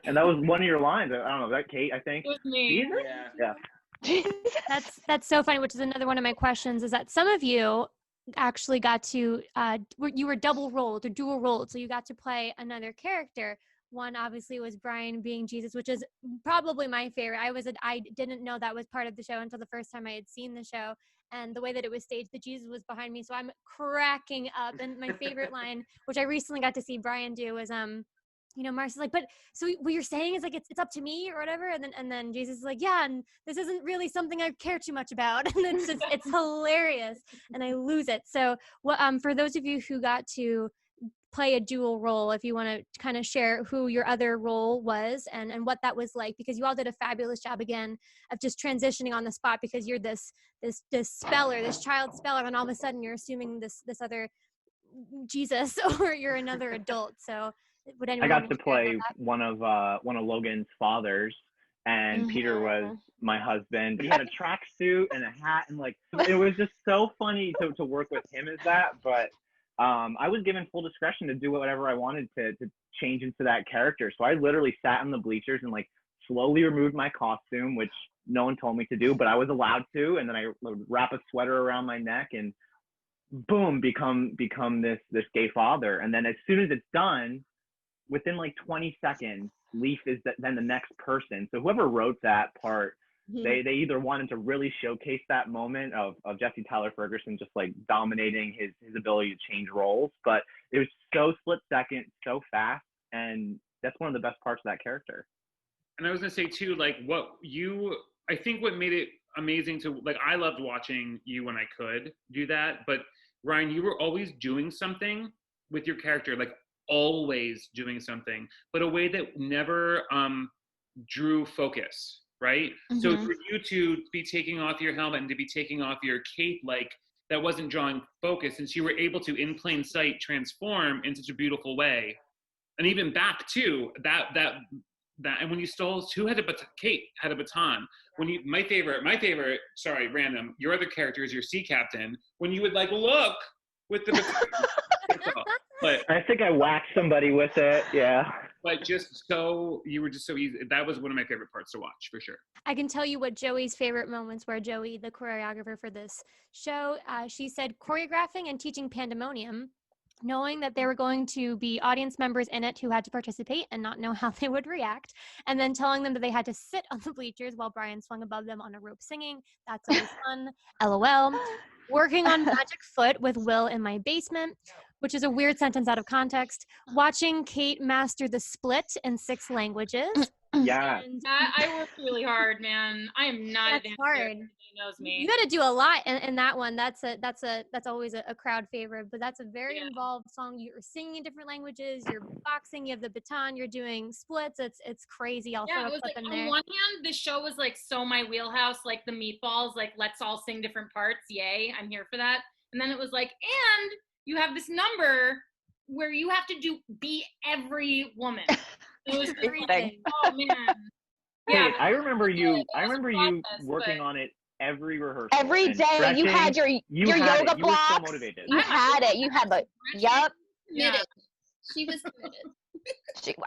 and that was one of your lines. I don't know, that Kate, I think. It was me. Jesus? Yeah. That's so funny, which is another one of my questions, is that some of you actually got to you were double rolled or dual rolled, so you got to play another character. One obviously was Brian being Jesus, which is probably my favorite. I didn't know that was part of the show until the first time I had seen the show, and the way that it was staged, the Jesus was behind me, so I'm cracking up. And my favorite line, which I recently got to see Brian do, was Marcy's like, but so what you're saying is like it's up to me or whatever, and then Jesus is like, yeah, and this isn't really something I care too much about, and it's hilarious, and I lose it. So what for those of you who got to play a dual role, if you want to kind of share who your other role was and what that was like, because you all did a fabulous job again of just transitioning on the spot, because you're this speller, this child speller, and all of a sudden you're assuming this other Jesus or you're another adult. So would anyone I got to play one of Logan's fathers, and Peter was my husband. He had a tracksuit and a hat, and like it was just so funny to work with him as that. But I was given full discretion to do whatever I wanted to change into that character. So I literally sat in the bleachers and like slowly removed my costume, which no one told me to do, but I was allowed to. And then I would wrap a sweater around my neck and boom, become this gay father. And then as soon as it's done, within like 20 seconds, Leaf is then the next person. So whoever wrote that part, they either wanted to really showcase that moment of Jesse Tyler Ferguson just like dominating his ability to change roles, but it was so split second, so fast, and that's one of the best parts of that character. And I was gonna say too, like I think what made it amazing to, like, I loved watching you when I could do that, but Ryan, you were always doing something with your character, like always doing something, but a way that never drew focus. Right? So for you to be taking off your helmet and to be taking off your cape, like that wasn't drawing focus, and so you were able to, in plain sight, transform in such a beautiful way. And even back to that, and when you stole, Kate had a baton. When you, my favorite, sorry, random, your other character is your sea captain. When you would like look with the baton. But I think I whacked somebody with it, yeah. But you were just so easy. That was one of my favorite parts to watch, for sure. I can tell you what Joey's favorite moments were. Joey, the choreographer for this show, she said choreographing and teaching Pandemonium, knowing that there were going to be audience members in it who had to participate and not know how they would react, and then telling them that they had to sit on the bleachers while Brian swung above them on a rope singing. That's always fun. LOL. Working on Magic Foot with Will in my basement, which is a weird sentence out of context. Watching Kate master the split in 6 languages. Yeah. I worked really hard, man. I am not a dancer. Hard. He knows me. You got to do a lot in that one. That's always a crowd favorite, but that's a very involved song. You're singing in different languages. You're boxing. You have the baton. You're doing splits. It's crazy. I'll throw a clip in there. On one hand, this show was like so my wheelhouse, like the meatballs, like let's all sing different parts. Yay, I'm here for that. And then it was like, and you have this number where you have to be every woman. It was crazy. Oh man. Yeah, I remember you working on it every rehearsal. Every day you had your yoga blocks. You were so motivated. You had it. You had Committed. She was committed.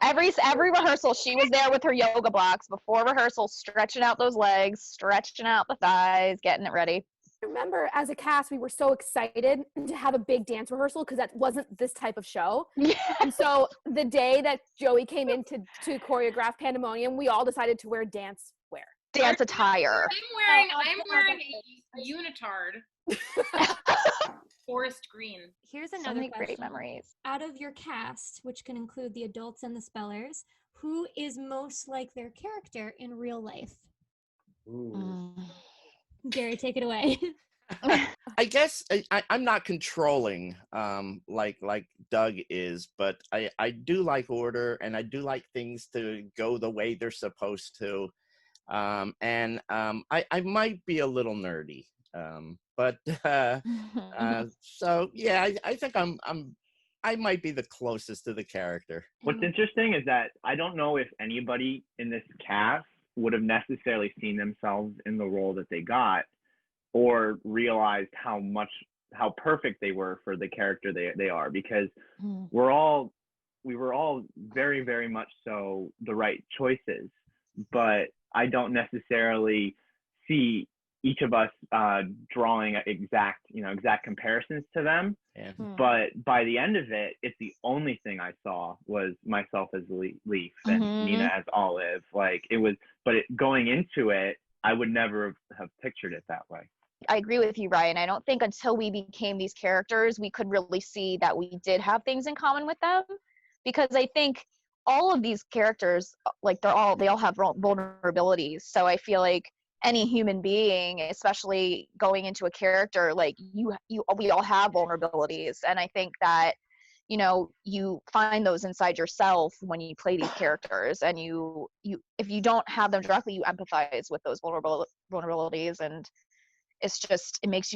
Every rehearsal, she was there with her yoga blocks before rehearsal, stretching out those legs, stretching out the thighs, getting it ready. I remember as a cast, we were so excited to have a big dance rehearsal because that wasn't this type of show. And so the day that Joey came in to choreograph Pandemonium, we all decided to wear dance wear. Dance attire. I'm wearing a unitard. Forest green. Here's So another many question. great memories. Out of your cast, which can include the adults and the spellers, who is most like their character in real life? Gary, take it away. I guess I'm not controlling like Doug is, but I do like order, and I do like things to go the way they're supposed to. I might be a little nerdy. But so yeah, I think I might be the closest to the character. What's interesting is that I don't know if anybody in this cast would have necessarily seen themselves in the role that they got, or realized how perfect they were for the character they are, because we were all very, very much so the right choices, but I don't necessarily see each of us drawing exact comparisons to them. Yeah. But by the end of it, it's the only thing I saw was myself as Leaf and Nina as Olive. Like it was, but going into it, I would never have pictured it that way. I agree with you, Ryan. I don't think until we became these characters, we could really see that we did have things in common with them. Because I think all of these characters, like they all have vulnerabilities. So I feel like any human being, especially going into a character, like we all have vulnerabilities. And I think that, you know, you find those inside yourself when you play these characters, and you if you don't have them directly, you empathize with those vulnerabilities, and it just makes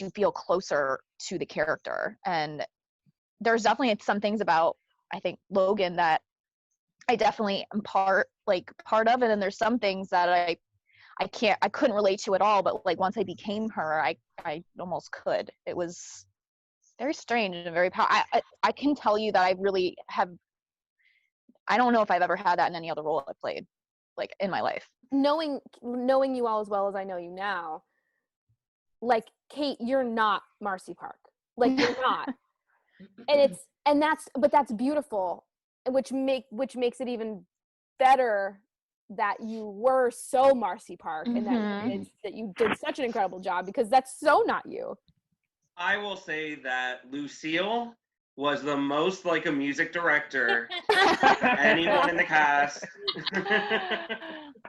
you feel closer to the character. And there's definitely some things about, I think, Logan that I definitely am part of it, and there's some things that I couldn't relate to at all, but like once I became her, I almost could. It was very strange and very powerful. I can tell you that I really have, I don't know if I've ever had that in any other role I played, like in my life. Knowing you all as well as I know you now, like, Kate, you're not Marcy Park. Like, you're not. That's beautiful, which makes it even better that you were so Marcy Park, and that you did such an incredible job, because that's so not you. I will say that Lucille was the most like a music director anyone in the cast.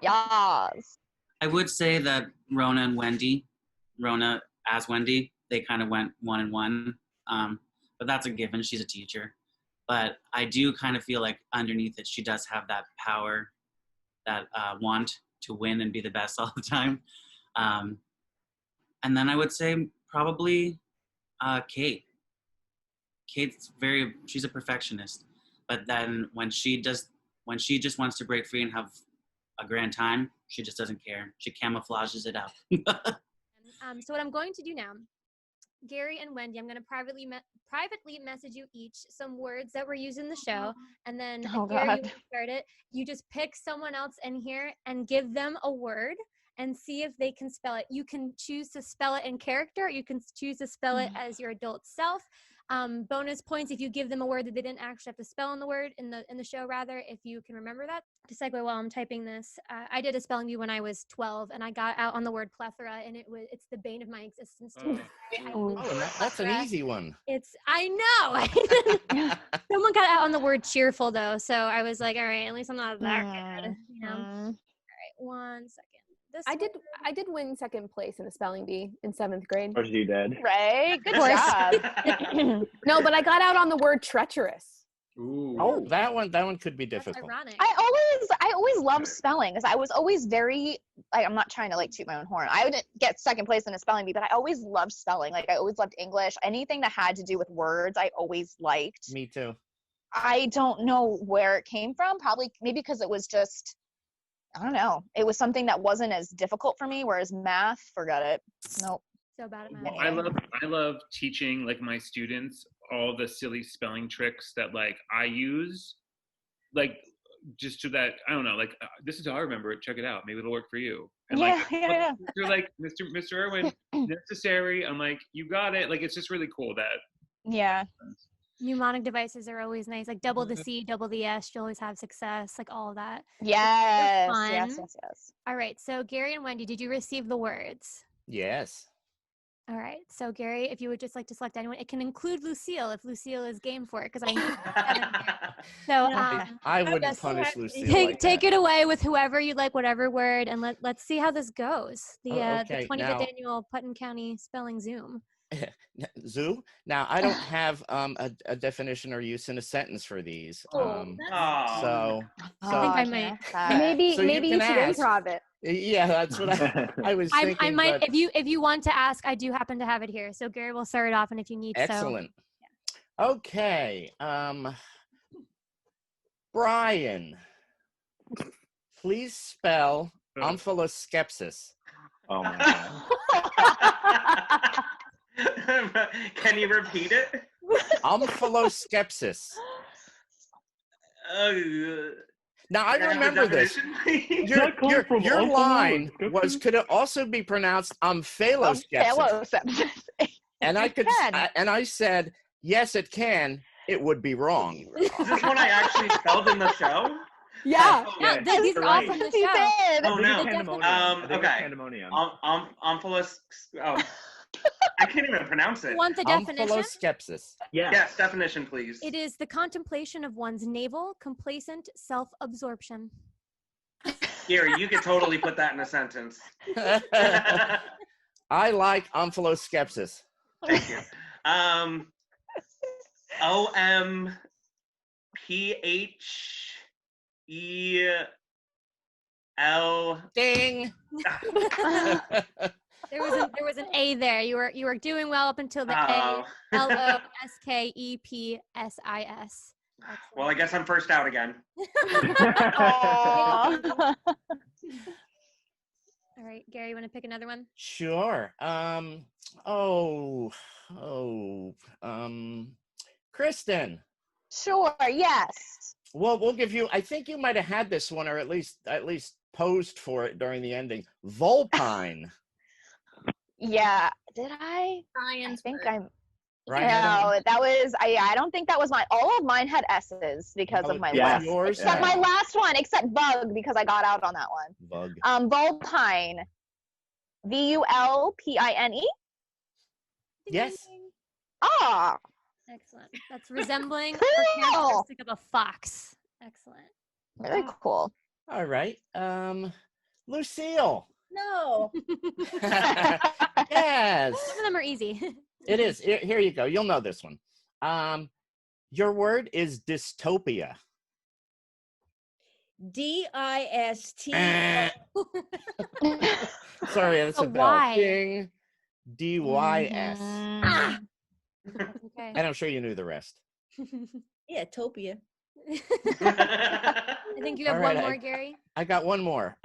Yes. I would say that Rona as Wendy, they kind of went 1 and 1. But that's a given. She's a teacher. But I do kind of feel like underneath it, she does have that power, that want to win and be the best all the time. And then I would say probably Kate. She's a perfectionist. But then when she just wants to break free and have a grand time, she just doesn't care. She camouflages it out. So what I'm going to do now, Gary and Wendy, I'm going to privately message you each some words that were used in the show, and then Gary, you start it. You just pick someone else in here and give them a word and see if they can spell it. You can choose to spell it in character, or you can choose to spell it as your adult self. Bonus points if you give them a word that they didn't actually have to spell in the show, rather, if you can remember that. To segue while I'm typing this, I did a spelling bee when I was 12, and I got out on the word plethora, and it's the bane of my existence. That's an easy one. I know. Someone got out on the word cheerful though, so I was like, all right, at least I'm not that good. You know? All right, 1 second. I did win second place in a spelling bee in 7th grade. Of course you did. Right? Good job. No, but I got out on the word treacherous. Ooh. Oh, that one could be difficult. That's ironic. I always loved spelling, because I was always very, like, I'm not trying to like toot my own horn. I didn't get second place in a spelling bee, but I always loved spelling. Like, I always loved English. Anything that had to do with words, I always liked. Me too. I don't know where it came from. Probably maybe because it was just, I don't know. It was something that wasn't as difficult for me, whereas math, forget it. Nope. So bad at math. Well, I love teaching like my students all the silly spelling tricks that like I use, like just to that, I don't know, like this is how I remember it. Check it out. Maybe it'll work for you. And yeah. You're like, Mr. Irwin, necessary. I'm like, you got it. Like, it's just really cool that. Yeah. Mnemonic devices are always nice, like double the C, double the S, you'll always have success, like all of that. Yes. All right, so Gary and Wendy, did you receive the words? Yes. All right, so Gary, if you would just like to select anyone, it can include Lucille if Lucille is game for it, because I wouldn't punish Lucille. Take it away with whoever you like, whatever word, and let's see how this goes. The 25th annual Putnam County Spelling Zoom. Zoo. Now, I don't have a definition or use in a sentence for these. So I think I might. Maybe so you should improv it. Yeah, that's what I was thinking. I might, but if you want to ask, I do happen to have it here. So Gary will start it off, and if you need, excellent. Okay, Brian, please spell omphaloscepsis. Oh my god. Can you repeat it? Omphaloscepsis. Now I Can I have the remember this. definition, Your line was, could it also be pronounced omphaloscepsis? And I said, yes, it can. It would be wrong. Is this one I actually spelled in the show? Yeah. Okay. No, these are all from the show. Oh no. Okay. Omphalos. Oh, I can't even pronounce it. Want the definition? Omphaloscepsis. Yeah. Yes, definition, please. It is the contemplation of one's navel, complacent self-absorption. Gary, you could totally put that in a sentence. I like omphaloscepsis. Thank you. OMPHEL. Ding. There was an A there. You were doing well up until the A. LOSKEPSIS. Well, I guess I'm first out again. All right, Gary, you want to pick another one? Sure. Kristen. Sure, yes. Well, we'll give you, I think you might have had this one, or at least posed for it during the ending. VULPINE. Yeah. Did I? Ryan's I think word. I'm. Ryan, No, that was I don't think that was mine. All of mine had S's because of my last. Yours? Except my last one, except bug because I got out on that one. Bug. VULPINE. VULPINE. Yes. Ah. Excellent. That's resembling or Cool. characteristic of a fox. Excellent. Very cool. All right. Lucille. No. Yes. Some of them are easy. It is. Here you go. You'll know this one. Your word is dystopia. DIST. Sorry, that's a bell. Y. Ding. DYS. Okay. And I'm sure you knew the rest. Yeah, Topia. I think you have All right, one more, Gary. I got one more.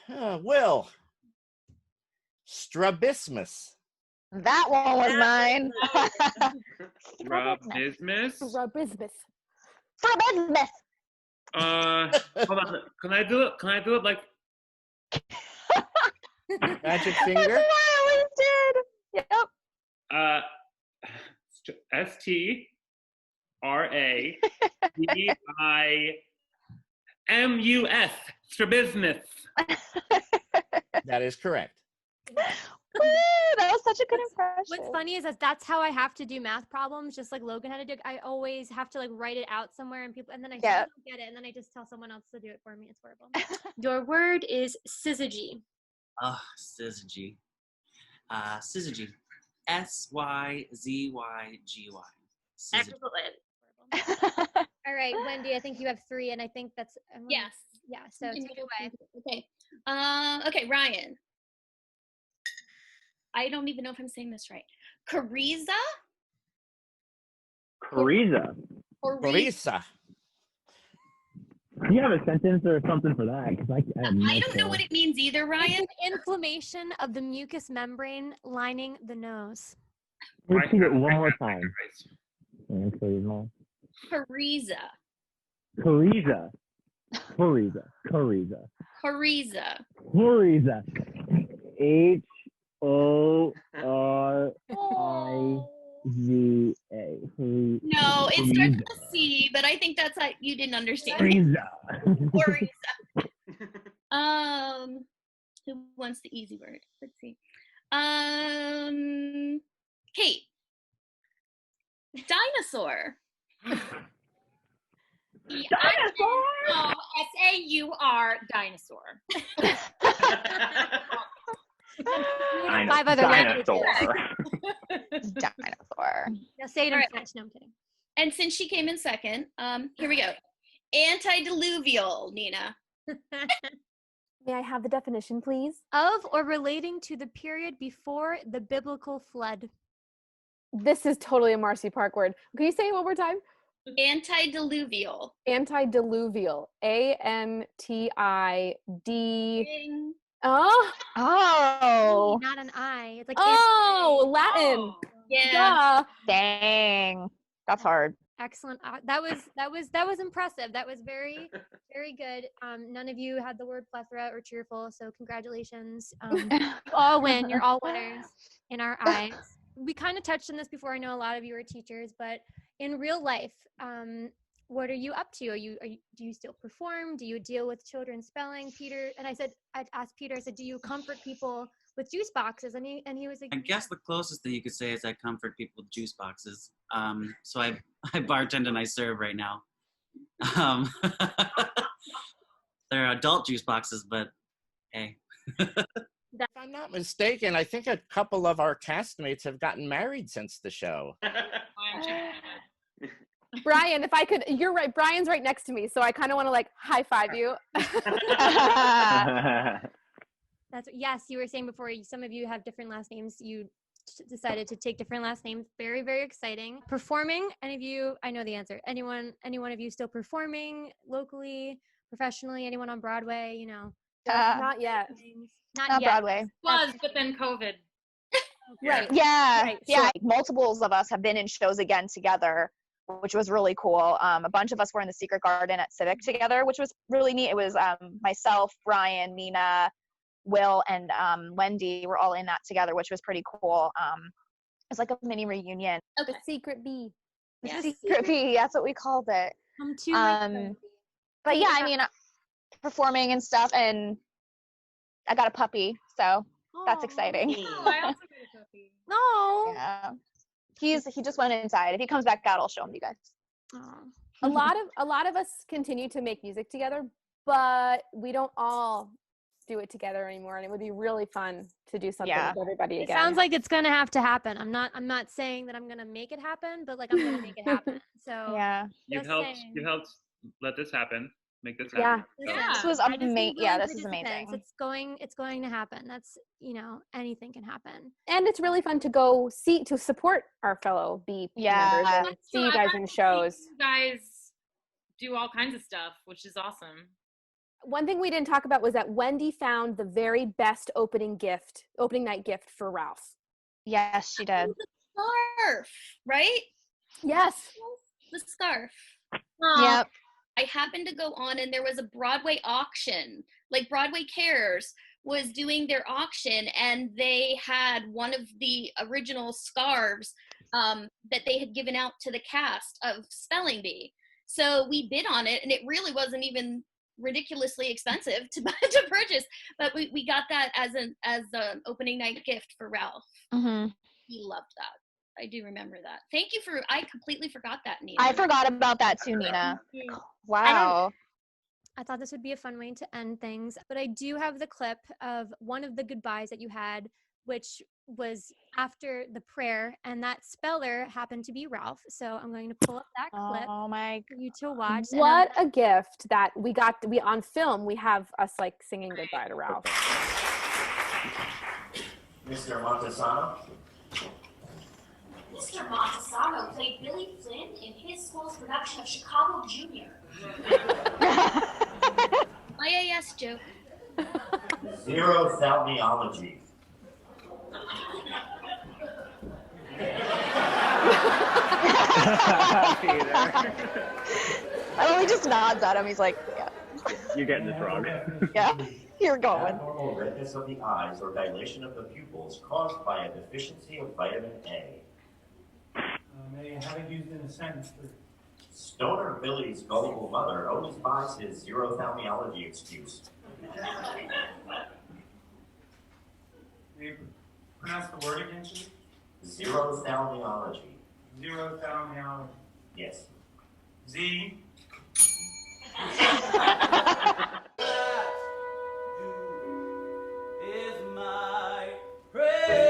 Will. Strabismus. That one was mine. Strabismus. Strabismus. Strabismus. Hold on. Can I do it like Magic That's finger. what I always did. Yep. STRABISMUS. Strabismus. That is correct. Woo, that was such a good impression. What's funny is that's how I have to do math problems, just like Logan had to do. I always have to like write it out somewhere, and then I still don't get it, and then I just tell someone else to do it for me. It's horrible. Your word is SYZYGY. SYZYGY. SYZYGY. SYZYGY. Excellent. All right, Wendy, I think you have 3, and I think that's Yes. Yeah, so take it away. Okay. Okay, Ryan. I don't even know if I'm saying this right. CORYZA? CORYZA. CORYZA. Do you have a sentence or something for that? Because I don't know what it means either, Ryan. It's an inflammation of the mucous membrane lining the nose. Repeat it one more time. CORYZA. CORYZA. CORYZA. CORYZA. CORYZA. CORYZA. HORIZA. No, it starts with a C, but I think that's how you didn't understand. CORYZA. Who wants the easy word? Let's see. Kate. Dinosaur. Dinosaur. SAUR. Dinosaur. 5 other languages. Dinosaur. Now say it in All right. French. No, I'm kidding. And since she came in second, here we go. Antediluvial, Nina. May I have the definition, please? Of or relating to the period before the biblical flood. This is totally a Marcy Park word. Can you say it one more time? Antediluvial. Antediluvial. A-N-T-I-D. Ding. Oh. Oh. Not an I. It's like Oh, Latin. Oh. Yeah. Duh. Dang. That's hard. excellent. That was impressive. That was very, very good. None of you had the word plethora or cheerful, so congratulations. You all win. You're all winners in our eyes. We kind of touched on this before. I know a lot of you are teachers, but in real life, what are you up to? Do you still perform? Do you deal with children's spelling? Peter, and I asked Peter, I said, do you comfort people with juice boxes? And he was like, I guess the closest thing you could say is I comfort people with juice boxes. So I bartend and I serve right now. They're adult juice boxes, but hey. If I'm not mistaken, I think a couple of our castmates have gotten married since the show. Brian, if I could, you're right. Brian's right next to me, so I kind of want to like high five you. Yes, you were saying before, some of you have different last names. You decided to take different last names. Very, very exciting. Performing, any of you, I know the answer. Any one of you still performing locally, professionally? Anyone on Broadway, you know? Not yet. Not yet. Broadway. Was, but then COVID. Right. Yeah. Right. Yeah. Sure. Multiples of us have been in shows again together, which was really cool. A bunch of us were in the Secret Garden at Civic together, which was really neat. It was myself, Brian, Nina, Will, and Wendy were all in that together, which was pretty cool. It's like a mini reunion. The Secret Bee. The Secret Bee, that's what we called it. But yeah, I mean, performing and stuff, and I got a puppy, so that's exciting. Oh, I also got a puppy. No. Yeah. He just went inside. If he comes back out, I'll show him to you guys. A lot of us continue to make music together, but we don't all do it together anymore, and it would be really fun to do something with everybody again. It sounds like it's gonna have to happen. I'm not saying that I'm gonna make it happen, but like I'm gonna make it happen. So yeah, you've helped let this happen. Make this happen. Yeah. This was amazing. Yeah, this is amazing. It's going to happen. That's, anything can happen. And it's really fun to go to support our fellow B members and see you guys in shows. You guys do all kinds of stuff, which is awesome. One thing we didn't talk about was that Wendy found the very best opening night gift for Ralph. Yes, she did. The scarf, right? Yes. The scarf. Yep. I happened to go on and there was a Broadway auction. Like Broadway Cares was doing their auction, and they had one of the original scarves that they had given out to the cast of Spelling Bee. So we bid on it, and it really wasn't even ridiculously expensive to purchase, but we got that as an opening night gift for Ralph. Mm-hmm. He loved that. I do remember that. Thank you I completely forgot that, Nina. I forgot about that too, Nina. Wow. I thought this would be a fun way to end things, but I do have the clip of one of the goodbyes that you had, which was after the prayer, and that speller happened to be Ralph. So I'm going to pull up that clip for you to watch. What a gift that we on film. We have us like singing goodbye to Ralph. Mr. Montesano. Mr. Montesano played Billy Flynn in his school's production of Chicago Junior. IAS joke. Zero thalmiology. I he just nods at him. He's like, yeah. You're getting this wrong. Yeah, you're going. Abnormal redness of the eyes or dilation of the pupils caused by a deficiency of vitamin A. May I have it used in a sentence, please? Stoner Billy's gullible mother always buys his zero thalmiology excuse. May you pronounce the word again, please? Zero thalmiology. Zero thalmiology. Yes. Z. Is my prayer.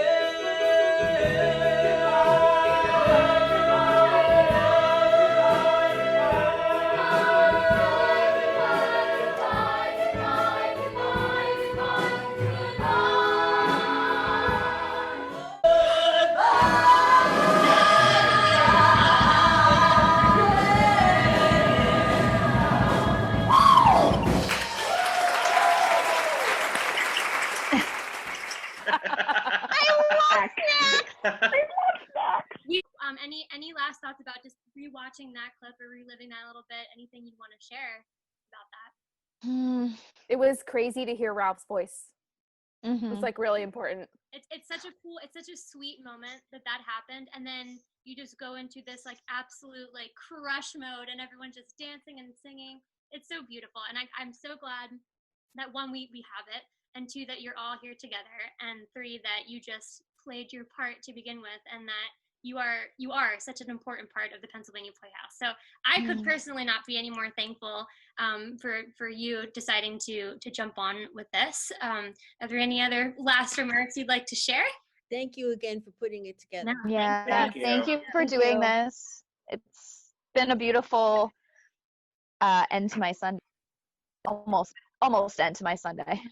Any last thoughts about just rewatching that clip or reliving that a little bit? Anything you'd want to share about that? It was crazy to hear Ralph's voice. It was like really important. It's such a sweet moment that happened, and then you just go into this like absolute like crush mode, and everyone's just dancing and singing. It's so beautiful, and I'm so glad that one, we have it, and two, that you're all here together, and three, that you just played your part to begin with, and that you are such an important part of the Pennsylvania Playhouse. So I could personally not be any more thankful for you deciding to jump on with this. Are there any other last remarks you'd like to share? Thank you again for putting it together. No, Yeah, thank you for doing this. It's been a beautiful end to my Sunday. Almost end to my Sunday.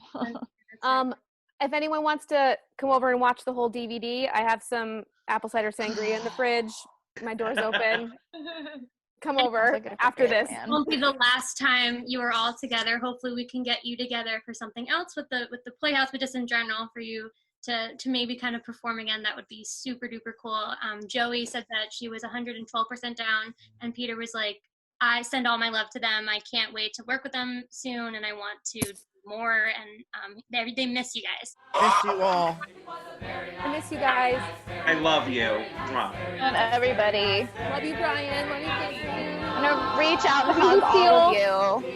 If anyone wants to come over and watch the whole DVD, I have some apple cider sangria in the fridge. My door's open. Come over after this. It won't be the last time you are all together. Hopefully we can get you together for something else with the Playhouse, but just in general for you to maybe kind of perform again. That would be super duper cool. Joey said that she was 112% down, and Peter was like, I send all my love to them. I can't wait to work with them soon, and I want to do more, and they miss you guys. Miss you all. I miss you guys. I love you. Mwah. And everybody. Love you, Brian. Love you, Casey. I'm gonna reach out and hug all of you.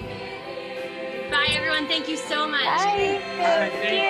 Bye, everyone. Thank you so much. Bye. Thank you.